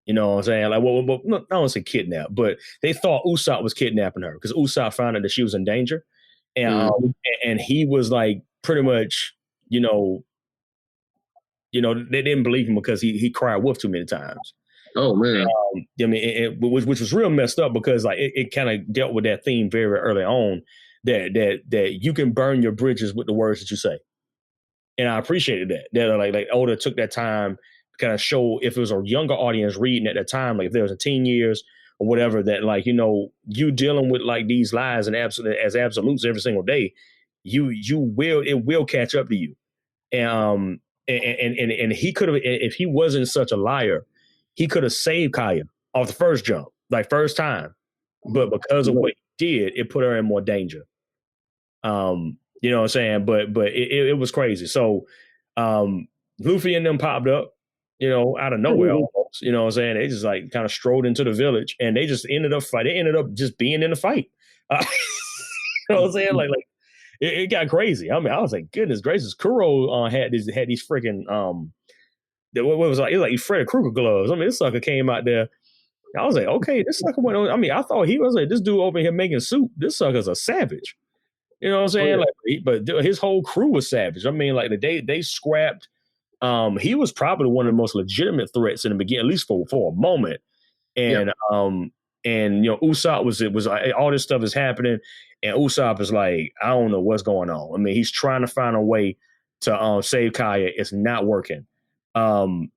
You know what I'm saying? Like, well, I don't say kidnap, but they thought Usopp was kidnapping her because Usopp found out that she was in danger, and he was like pretty much, they didn't believe him because he cried wolf too many times. Oh man. I mean, which was real messed up because like it kind of dealt with that theme very early on that you can burn your bridges with the words that you say, and I appreciated that. That like Oda took that time to kind of show if it was a younger audience reading at that time, like if there was a teen years or whatever, that like you dealing with like these lies and absolutes every single day, it will catch up to you. And and he could have, if he wasn't such a liar, he could have saved Kaya off the first jump, like first time. But because of what he did, it put her in more danger. You know what I'm saying? But it was crazy. So Luffy and them popped up, out of nowhere almost. You know what I'm saying? They just like kind of strode into the village and they just ended up fighting. They ended up just being in the fight. You know what I'm saying? Like it got crazy. I mean, I was like, goodness gracious. Kuro had these freaking what was like, it was like Freddy Krueger gloves. I mean, this sucker came out there. I was like, okay, this sucker went on. I mean, I thought he was like, this dude over here making soup. This sucker's a savage. You know what I'm saying? Like, but his whole crew was savage. I mean, like they scrapped. He was probably one of the most legitimate threats in the beginning, at least for a moment. And Usopp was all this stuff is happening, and Usopp is like, I don't know what's going on. I mean, he's trying to find a way to save Kaya. It's not working. You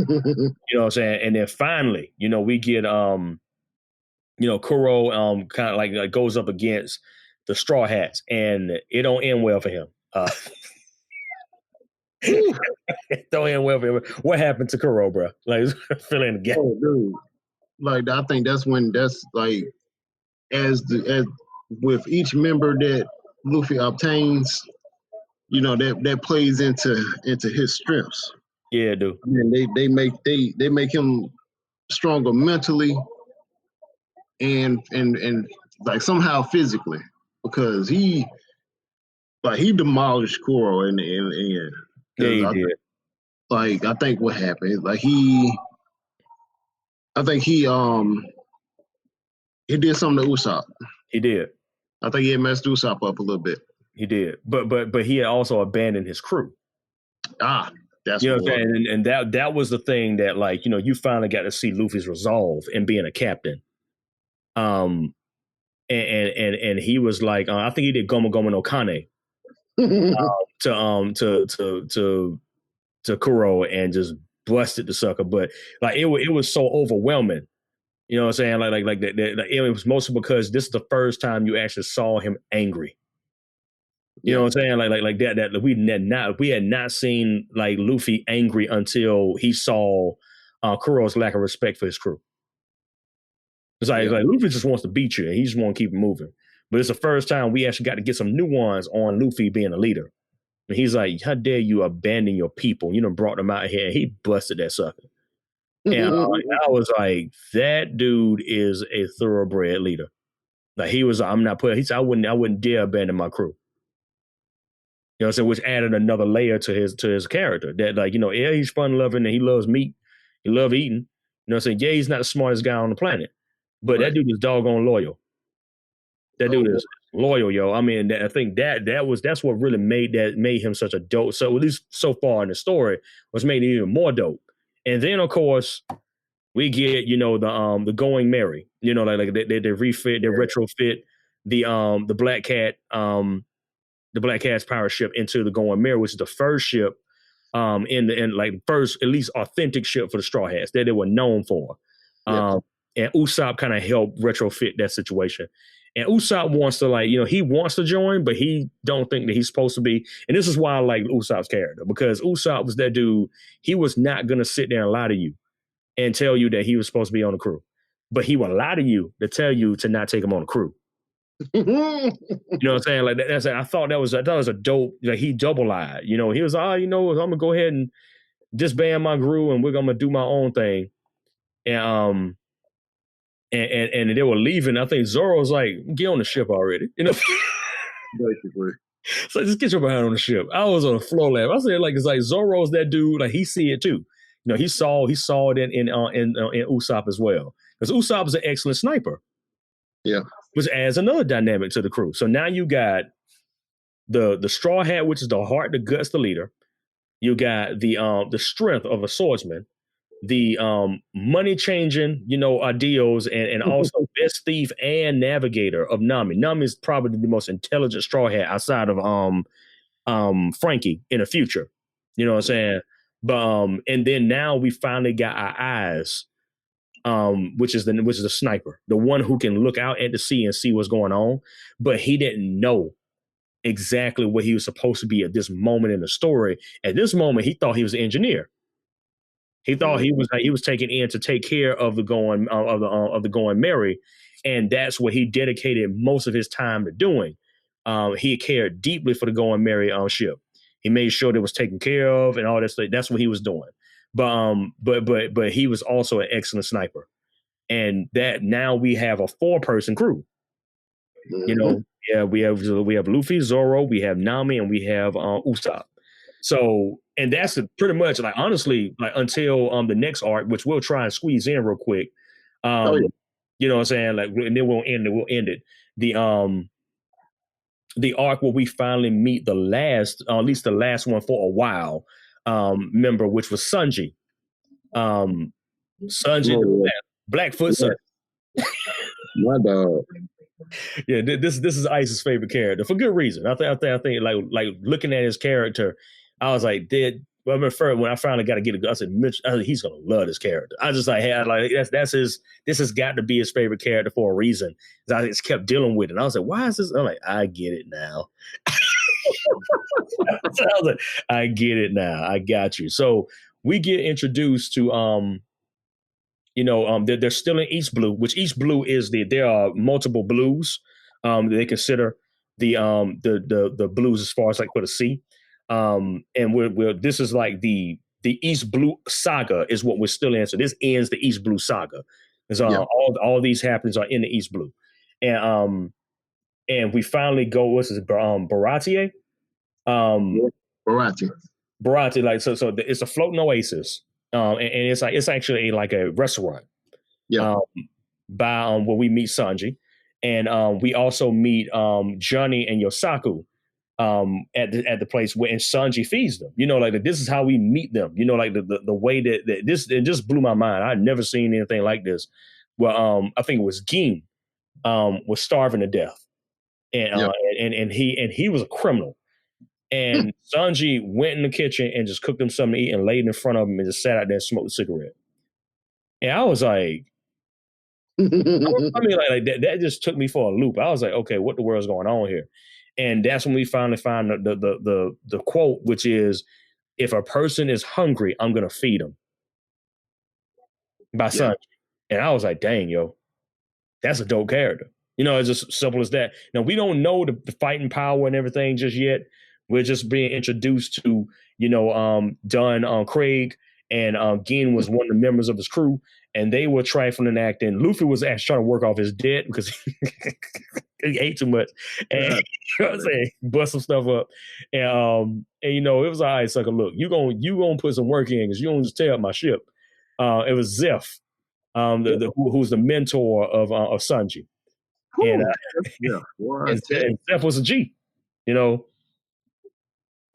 know what I'm saying? And then finally, we get Kuro kind of like goes up against the Straw Hats, and it don't end well for him. It don't end well for him. What happened to Kuro, bro? Like, fill in the gap. Oh, dude. Like, I think that's like as with each member that Luffy obtains, that plays into his strengths. Yeah, dude. I mean, they make him stronger mentally and like somehow physically, because he demolished Kuro in the end. Yeah, he did. I think what happened, like I think he did something to Usopp. He did. I think he had messed Usopp up a little bit. He did, but he had also abandoned his crew. That's what I'm saying, and that was the thing that like you finally got to see Luffy's resolve in being a captain. And he was like, I think he did Gomu Gomu no Kane to Kuro and just busted the sucker. But like it was so overwhelming. You know what I'm saying? Like that. It was mostly because this is the first time you actually saw him angry. You know what I'm saying? Like that we had not seen like Luffy angry until he saw Kuro's lack of respect for his crew. It's like Luffy just wants to beat you, and he just want to keep it moving. But it's the first time we actually got to get some new ones on Luffy being a leader. And he's like, "How dare you abandon your people? You done brought them out here." And he busted that sucker. And I was like, "That dude is a thoroughbred leader." Like he was, I'm not putting. He said, I wouldn't dare abandon my crew." You know, so which added another layer to his character. That like, yeah, he's fun loving and he loves meat, he loves eating. You know, what I'm saying, yeah, he's not the smartest guy on the planet, but that dude is doggone loyal. That dude is loyal, yo. I mean, I think that's what really made him such a dope. So at least so far in the story, was made it even more dope. And then of course we get the Going Merry. Like they refit, they retrofit the Black Cat the Black Cat's pirate ship into the Going Merry, which is the first ship in first at least authentic ship for the Straw Hats that they were known for. And Usopp kind of helped retrofit that situation. And Usopp wants to he wants to join, but he don't think that he's supposed to be. And this is why I like Usopp's character, because Usopp was that dude. He was not going to sit there and lie to you and tell you that he was supposed to be on the crew, but he would lie to you to tell you to not take him on the crew. You know what I'm saying? Like that's I thought that was a dope. Like he double lied. He was I'm gonna go ahead and disband my crew and we're gonna do my own thing. And they were leaving. I think Zoro's like, get on the ship already. Basically. So just get your behind on the ship. I was on the floor laugh. I said it's like Zoro's that dude. Like he see it too. He saw it in Usopp as well, because Usopp is an excellent sniper. Yeah. Which adds another dynamic to the crew. So now you got the Straw Hat, which is the heart, the guts, the leader. You got the strength of a swordsman, the money changing, ideals, and also best thief and navigator of Nami. Nami is probably the most intelligent Straw Hat outside of Frankie in the future. You know what I'm saying? But and then now we finally got our eyes. Which is the sniper, the one who can look out at the sea and see what's going on, but he didn't know exactly what he was supposed to be at this moment in the story. At this moment, he thought he was an engineer. He thought he was taken in to take care of the Going Merry, and that's what he dedicated most of his time to doing. He cared deeply for the Going Merry ship. He made sure that it was taken care of and all that stuff. That's what he was doing. But he was also an excellent sniper, and that now we have a 4-person crew. We have Luffy, Zoro, we have Nami, and we have Usopp. So, and that's pretty much honestly until the next arc, which we'll try and squeeze in real quick. You know what I'm saying? And then we'll end it. The arc where we finally meet the last, at least the last one for a while, member, which was Sanji. Sanji, Blackfoot Sanji. My dog. Yeah, this is Ice's favorite character for good reason. I think like looking at his character, I was like, when I finally got to get it, I said, Mitch, he's gonna love this character. I just that's his. This has got to be his favorite character for a reason. I just kept dealing with it. And I was like, why is this? I'm like, I get it now. So I was like, I get it now. I got you. So we get introduced to they're still in East Blue, which East Blue is there are multiple blues. They consider the blues as far as for the sea. And we're this is like the East Blue saga is what we're still in. So this ends the East Blue saga. All these happenings are in the East Blue. And we finally go, what's this, Beratie? Beratie, so it's a floating oasis. And it's actually like a restaurant. By where we meet Sanji, and we also meet Johnny and Yosaku at the place where Sanji feeds them. This is how we meet them. The way that this, it just blew my mind. I'd never seen anything like this. Well, I think it was Gin was starving to death, and he was a criminal. And Sanji went in the kitchen and just cooked him something to eat and laid in front of him and just sat out there and smoked a cigarette. And I was like, that just took me for a loop. I was like, okay, what the world's going on here? And that's when we finally find the quote, which is, if a person is hungry, I'm going to feed them, by Sanji. And I was like, dang, yo. That's a dope character. It's just simple as that. Now we don't know the fighting power and everything just yet. We're just being introduced to, Dunn, Craig, and Gin was one of the members of his crew, and they were trifling acting. Luffy was actually trying to work off his debt because he ate too much, and I'm saying, bust some stuff up, and it was all right, sucker. Look, you gonna put some work in because you don't just tear up my ship. It was Zeph, who's the mentor of Sanji, and and Zeph was a G,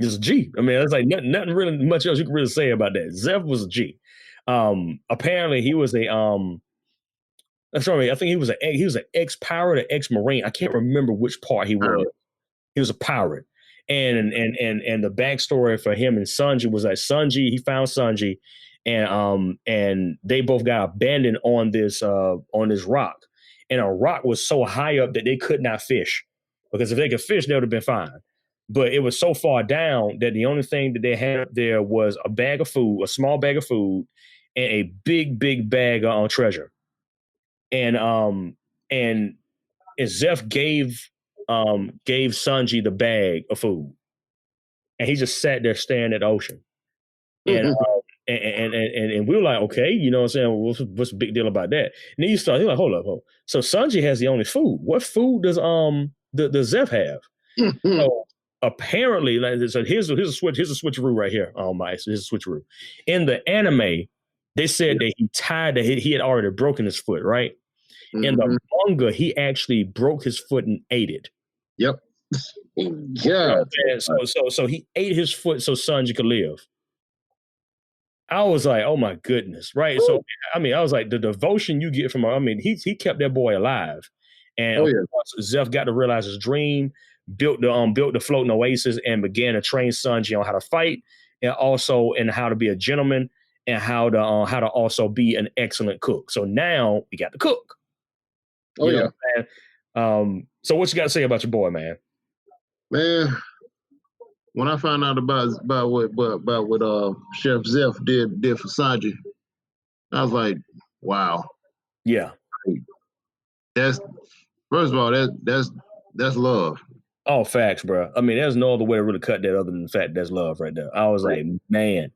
He's a G. I mean, that's like nothing really much else you can really say about that. Zeph was a G. Apparently he was a sorry, I think he was an ex-pirate or ex-marine. I can't remember which part he was. He was a pirate. And the backstory for him and Sanji was that he found Sanji, and they both got abandoned on this rock. And a rock was so high up that they could not fish. Because if they could fish, they would have been fine. But it was so far down that the only thing that they had there was a bag of food, a small bag of food, and a big bag of treasure. And Zeph gave Sanji the bag of food, and he just sat there staring at the ocean. And and we were like, okay, you know what I'm saying? What's the big deal about that? And then you're like, hold up. So Sanji has the only food. What food does the Zeph have? So apparently, so here's a switcheroo right here. Here's a switcheroo. In the anime, they said that he had already broken his foot, right? In the manga, he actually broke his foot and ate it. Yep. Yeah. So he ate his foot so Sanji could live. I was like, oh my goodness, right? Ooh. So I was like, the devotion you get from he kept that boy alive, and of course, Zeph got to realize his dream, built the floating oasis, and began to train Sanji on how to fight, and also in how to be a gentleman, and how to also be an excellent cook. So now we got the cook. So what you got to say about your boy, man? Man, when I found out about what Chef Zeph did for Sanji, I was like, wow. Yeah. That's first of all, that's love. Oh, facts, bro. I mean, there's no other way to really cut that other than the fact that's love right there. I was like, man.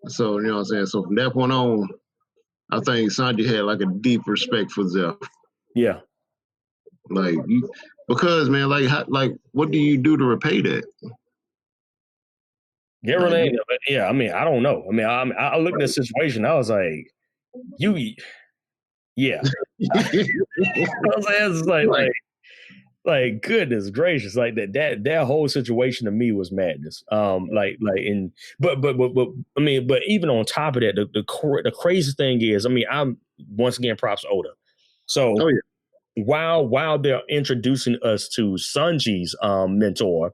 So, you know what I'm saying? So from that point on, I think Sanji had like a deep respect for Zeph. Yeah. Like, because man, like what do you do to repay that? Yeah, really. Yeah, I mean, I don't know. I mean, I looked at the situation. I was like, yeah. I was like, goodness gracious, like that whole situation to me was madness. But even on top of that, the crazy thing is, I'm once again props Oda. So while they're introducing us to Sanji's mentor,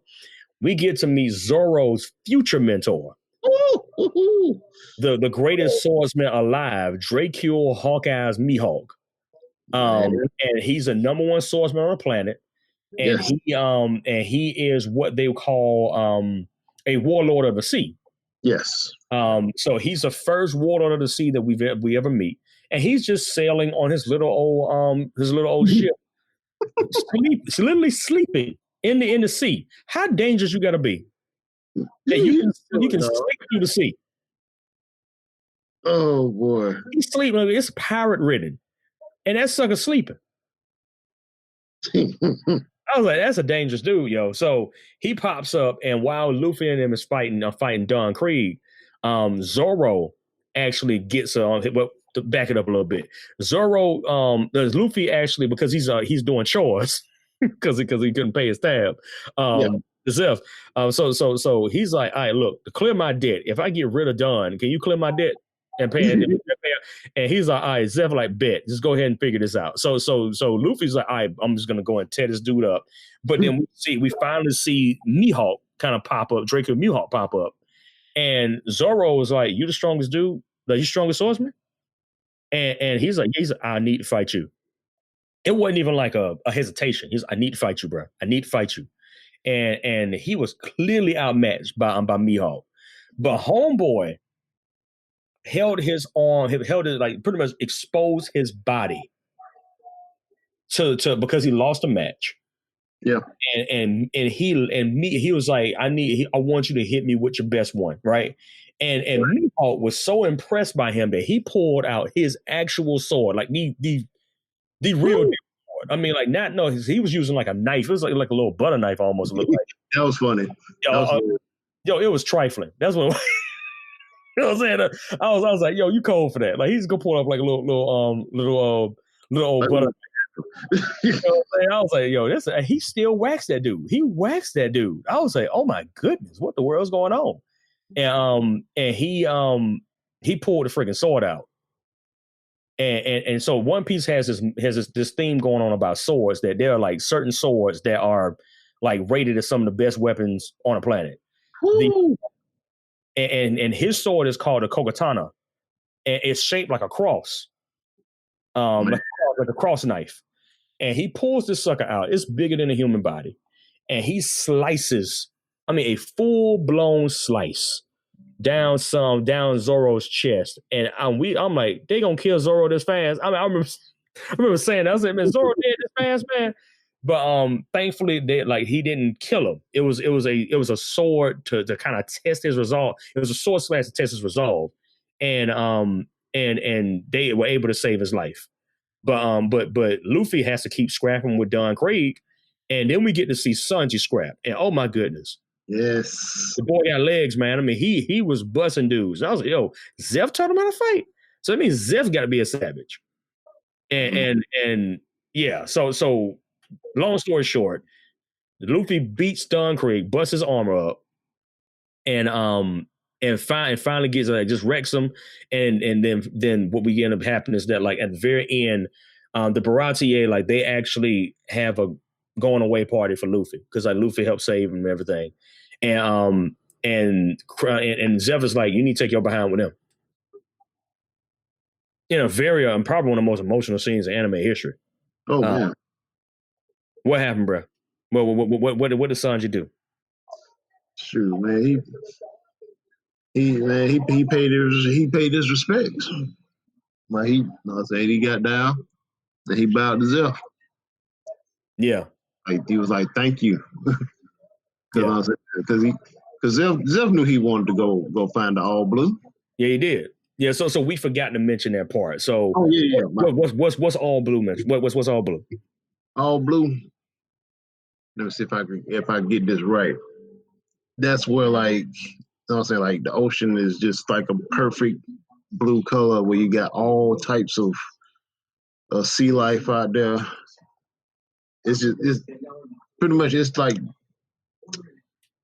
we get to meet Zoro's future mentor. The greatest swordsman alive, Dracul Hawkeye's Mihawk. And he's the number one swordsman on the planet. And he is what they call a warlord of the sea. Yes. So he's the first warlord of the sea that we ever meet. And he's just sailing on his little old ship. Literally sleeping in the sea. How dangerous you got to be that you can sleep through the sea? Oh boy, he's sleeping. It's pirate ridden, and that sucker sleeping. I was like, that's a dangerous dude, yo. So he pops up, and while Luffy and him is fighting Don Krieg, Zoro actually gets on. But to back it up a little bit, Zoro, Luffy actually, because he's doing chores because he couldn't pay his tab. Zeph. So he's like, all right, look, to clear my debt, if I get rid of Don, can you clear my debt and pay it? And he's like, all right, Zeph, like, bet, just go ahead and figure this out. So Luffy's like, all right, I'm just gonna go and tear this dude up. But then we finally see Mihawk kind of pop up, Draco Mihawk pop up, and Zoro was like, you the strongest dude, like you strongest swordsman, and he's like, I need to fight you. It wasn't even like a hesitation. He's, I need to fight you, bro. I need to fight you. And he was clearly outmatched by Mihawk. But homeboy held his arm, like pretty much exposed his body to because he lost a match. Yeah. And he was like, I want you to hit me with your best one, right? And Mihawk was so impressed by him that he pulled out his actual sword, like the real sword. I mean, like not no, he was using like a knife. It was like a little butter knife almost. It looked like. That was funny. Yo, it was trifling. That's what. You know what I'm saying? I was like, yo, you cold for that? Like he's gonna pull up like a little old butter. You know what I'm saying? I was like, yo, he still waxed that dude. He waxed that dude. I was like, oh my goodness, what the world's going on? And he pulled the freaking sword out. And so One Piece has this theme going on about swords, that there are like certain swords that are like rated as some of the best weapons on the planet. And his sword is called a Kogatana, and it's shaped like a cross, like a cross knife. And he pulls this sucker out. It's bigger than a human body, and he slices. I mean, a full blown slice down Zoro's chest. And I'm like, they gonna kill Zoro this fast? I mean, I remember saying that. I said, man, Zoro dead this fast, man. But thankfully, he didn't kill him. It was a sword to kind of test his resolve. It was a sword slash to test his resolve, and they were able to save his life. But Luffy has to keep scrapping with Don Krieg, and then we get to see Sanji scrap, and oh my goodness, yes, the boy got legs, man. I mean, he was busting dudes. I was like, yo, Zeph taught him how to fight, so that means Zeph got to be a savage, and yeah, so. Long story short, Luffy beats Don Krieg, busts his armor up, and finally gets just wrecks him, and then what we end up happening is that like at the very end, the Beratie like they actually have a going away party for Luffy because like Luffy helped save him and everything, and Zeph is like, you need to take your behind with him. Very probably one of the most emotional scenes in anime history. Oh man. What happened, bro? What did Sanji do? Shoot, man, he paid his respects. Like he got down and he bowed to Zeph. Yeah, like he was like, "Thank you," because yeah. Zeph knew he wanted to go find the All Blue. Yeah, he did. Yeah, so we forgot to mention that part. So, what's All Blue mentioned? What's All Blue? All Blue. Let me see if I get this right. That's where like, I'm saying, like the ocean is just like a perfect blue color where you got all types of sea life out there. It's pretty much it's like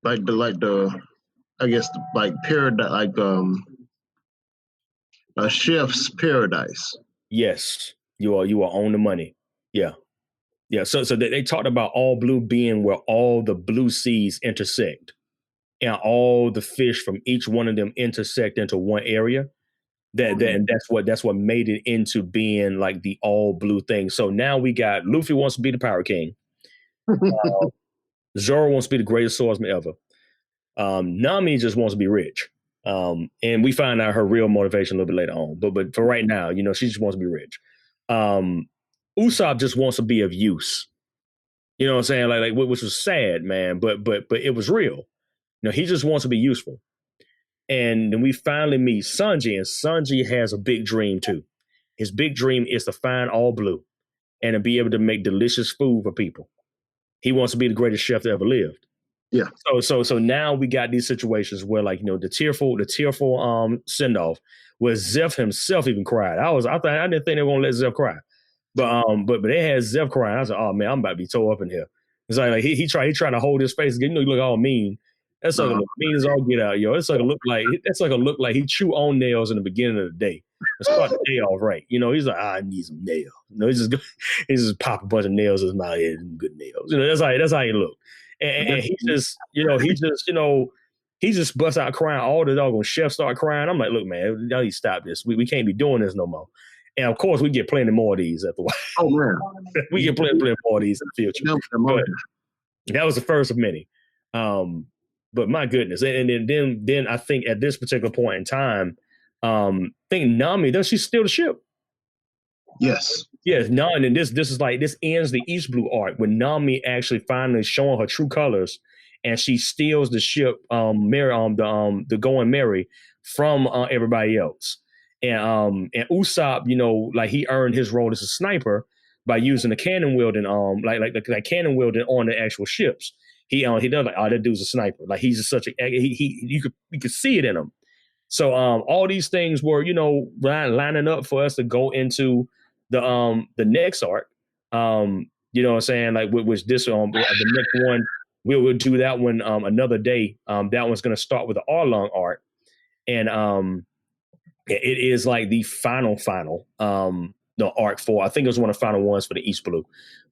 the I guess like paradise, like a chef's paradise. Yes, you are on the money. Yeah. So they talked about All Blue being where all the blue seas intersect, and all the fish from each one of them intersect into one area. And that's what made it into being like the All Blue thing. So now we got Luffy wants to be the Pirate King. Zoro wants to be the greatest swordsman ever. Nami just wants to be rich. And we find out her real motivation a little bit later on. But for right now, she just wants to be rich. Usopp just wants to be of use. You know what I'm saying? Like which was sad, man. But it was real. He just wants to be useful. And then we finally meet Sanji, and Sanji has a big dream too. His big dream is to find All Blue and to be able to make delicious food for people. He wants to be the greatest chef that ever lived. Yeah. So now we got these situations where like the tearful send off where Zeph himself even cried. I didn't think they were gonna let Zeph cry, but they had Zeph crying. I was like, oh man, I'm about to be tore up in here. It's like he tried to hold his face. You look all mean. That's like mean as all get out, yo. It's like look like he chew on nails in the beginning of the day. Start the day off right. He's like, I need some nails. He just pop a bunch of nails in his mouth. Yeah, good nails. That's how he look. And he just busts out crying. All the doggone chefs start crying. I'm like, look, man, y'all need to stop this. We can't be doing this no more. And of course, we get plenty more of these at the while. Oh man, we get plenty more of these in the future. That was the first of many. But my goodness, and then I think at this particular point in time, I think Nami does she steal the ship? Yes. Yes, no, and then this ends the East Blue arc when Nami actually finally showing her true colors, and she steals the ship, Mary, the Going Mary from everybody else, and Usopp, like he earned his role as a sniper by using the cannon wielding, like cannon wielding on the actual ships. He does like, oh, that dude's a sniper. Like he's just such a you could see it in him. So all these things were, lining up for us to go into the next arc. You know what I'm saying? Like which this the next one we'll do that one another day. That one's gonna start with the Arlong arc. And it is like the final the arc for, I think it was one of the final ones for the East Blue.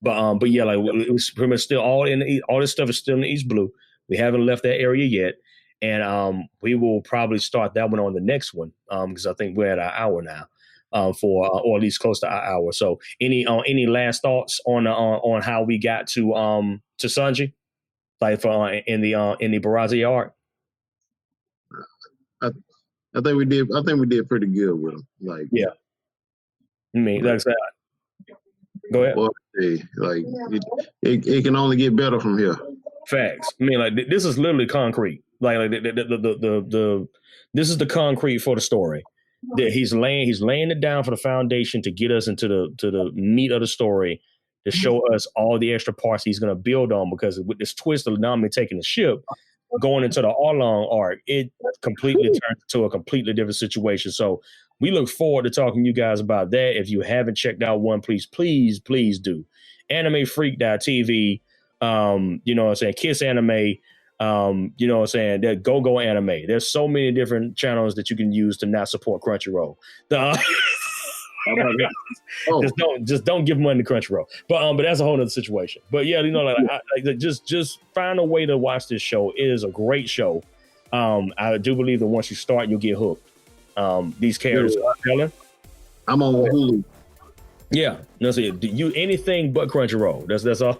But yeah, like it was pretty much still all this stuff is still in the East Blue. We haven't left that area yet. And we will probably start that one on the next one because I think we're at our hour now, or at least close to our hour. So, any last thoughts on how we got to Sanji, like for in the Beratie arc? I think we did. I think we did pretty good with him. Like, yeah. I mean, like I said, go ahead. Boy, like it can only get better from here. Facts. I mean, like this is literally concrete. Like this is the concrete for the story. That he's laying it down for the foundation to get us into the meat of the story, to show us all the extra parts he's going to build on. Because with this twist of Nami taking the ship, going into the Arlong arc, it completely turns into a completely different situation. So we look forward to talking to you guys about that. If you haven't checked out One Piece, please do. AnimeFreak.tv. You know what I'm saying? Kiss Anime. You know what I'm saying? That Go Anime. There's so many different channels that you can use to not support Crunchyroll. Just don't give money to Crunchyroll. But that's a whole other situation. But yeah, just find a way to watch this show. It is a great show. I do believe that once you start, you'll get hooked. These characters are telling. I'm on Hulu. Yeah, no, so you anything but Crunchyroll. That's all.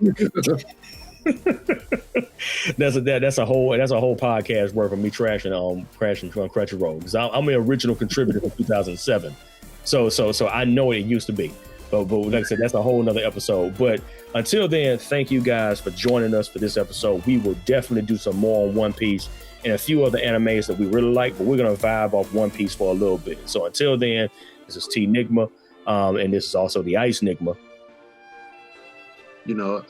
that's a whole podcast worth of me crashing on Crunchyroll because I'm an original contributor from 2007. So I know what it used to be. But like I said, that's a whole nother episode. But until then, thank you guys for joining us for this episode. We will definitely do some more on One Piece and a few other animes that we really like, but we're gonna vibe off One Piece for a little bit. So until then, this is TNigma. And this is also the ICE Enigma. We'll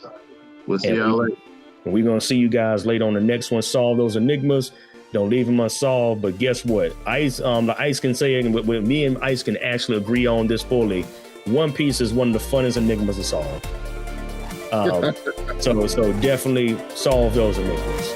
see y'all later. And we're going to see you guys later on the next one. Solve those enigmas. Don't leave them unsolved. But guess what? The ICE can say it, and with me and ICE can actually agree on this fully. One Piece is one of the funnest enigmas to solve. So definitely solve those enigmas.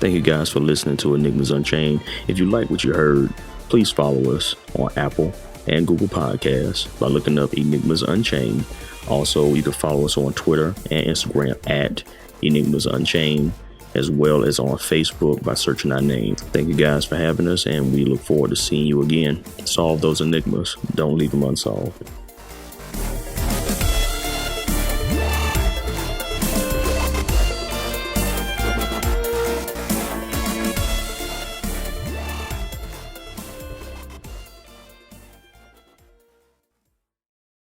Thank you guys for listening to Enigmas Unchained. If you like what you heard, please follow us on Apple and Google Podcasts by looking up Enigmas Unchained. Also, you can follow us on Twitter and Instagram at Enigmas Unchained, as well as on Facebook by searching our name. Thank you guys for having us, and we look forward to seeing you again. Solve those enigmas. Don't leave them unsolved.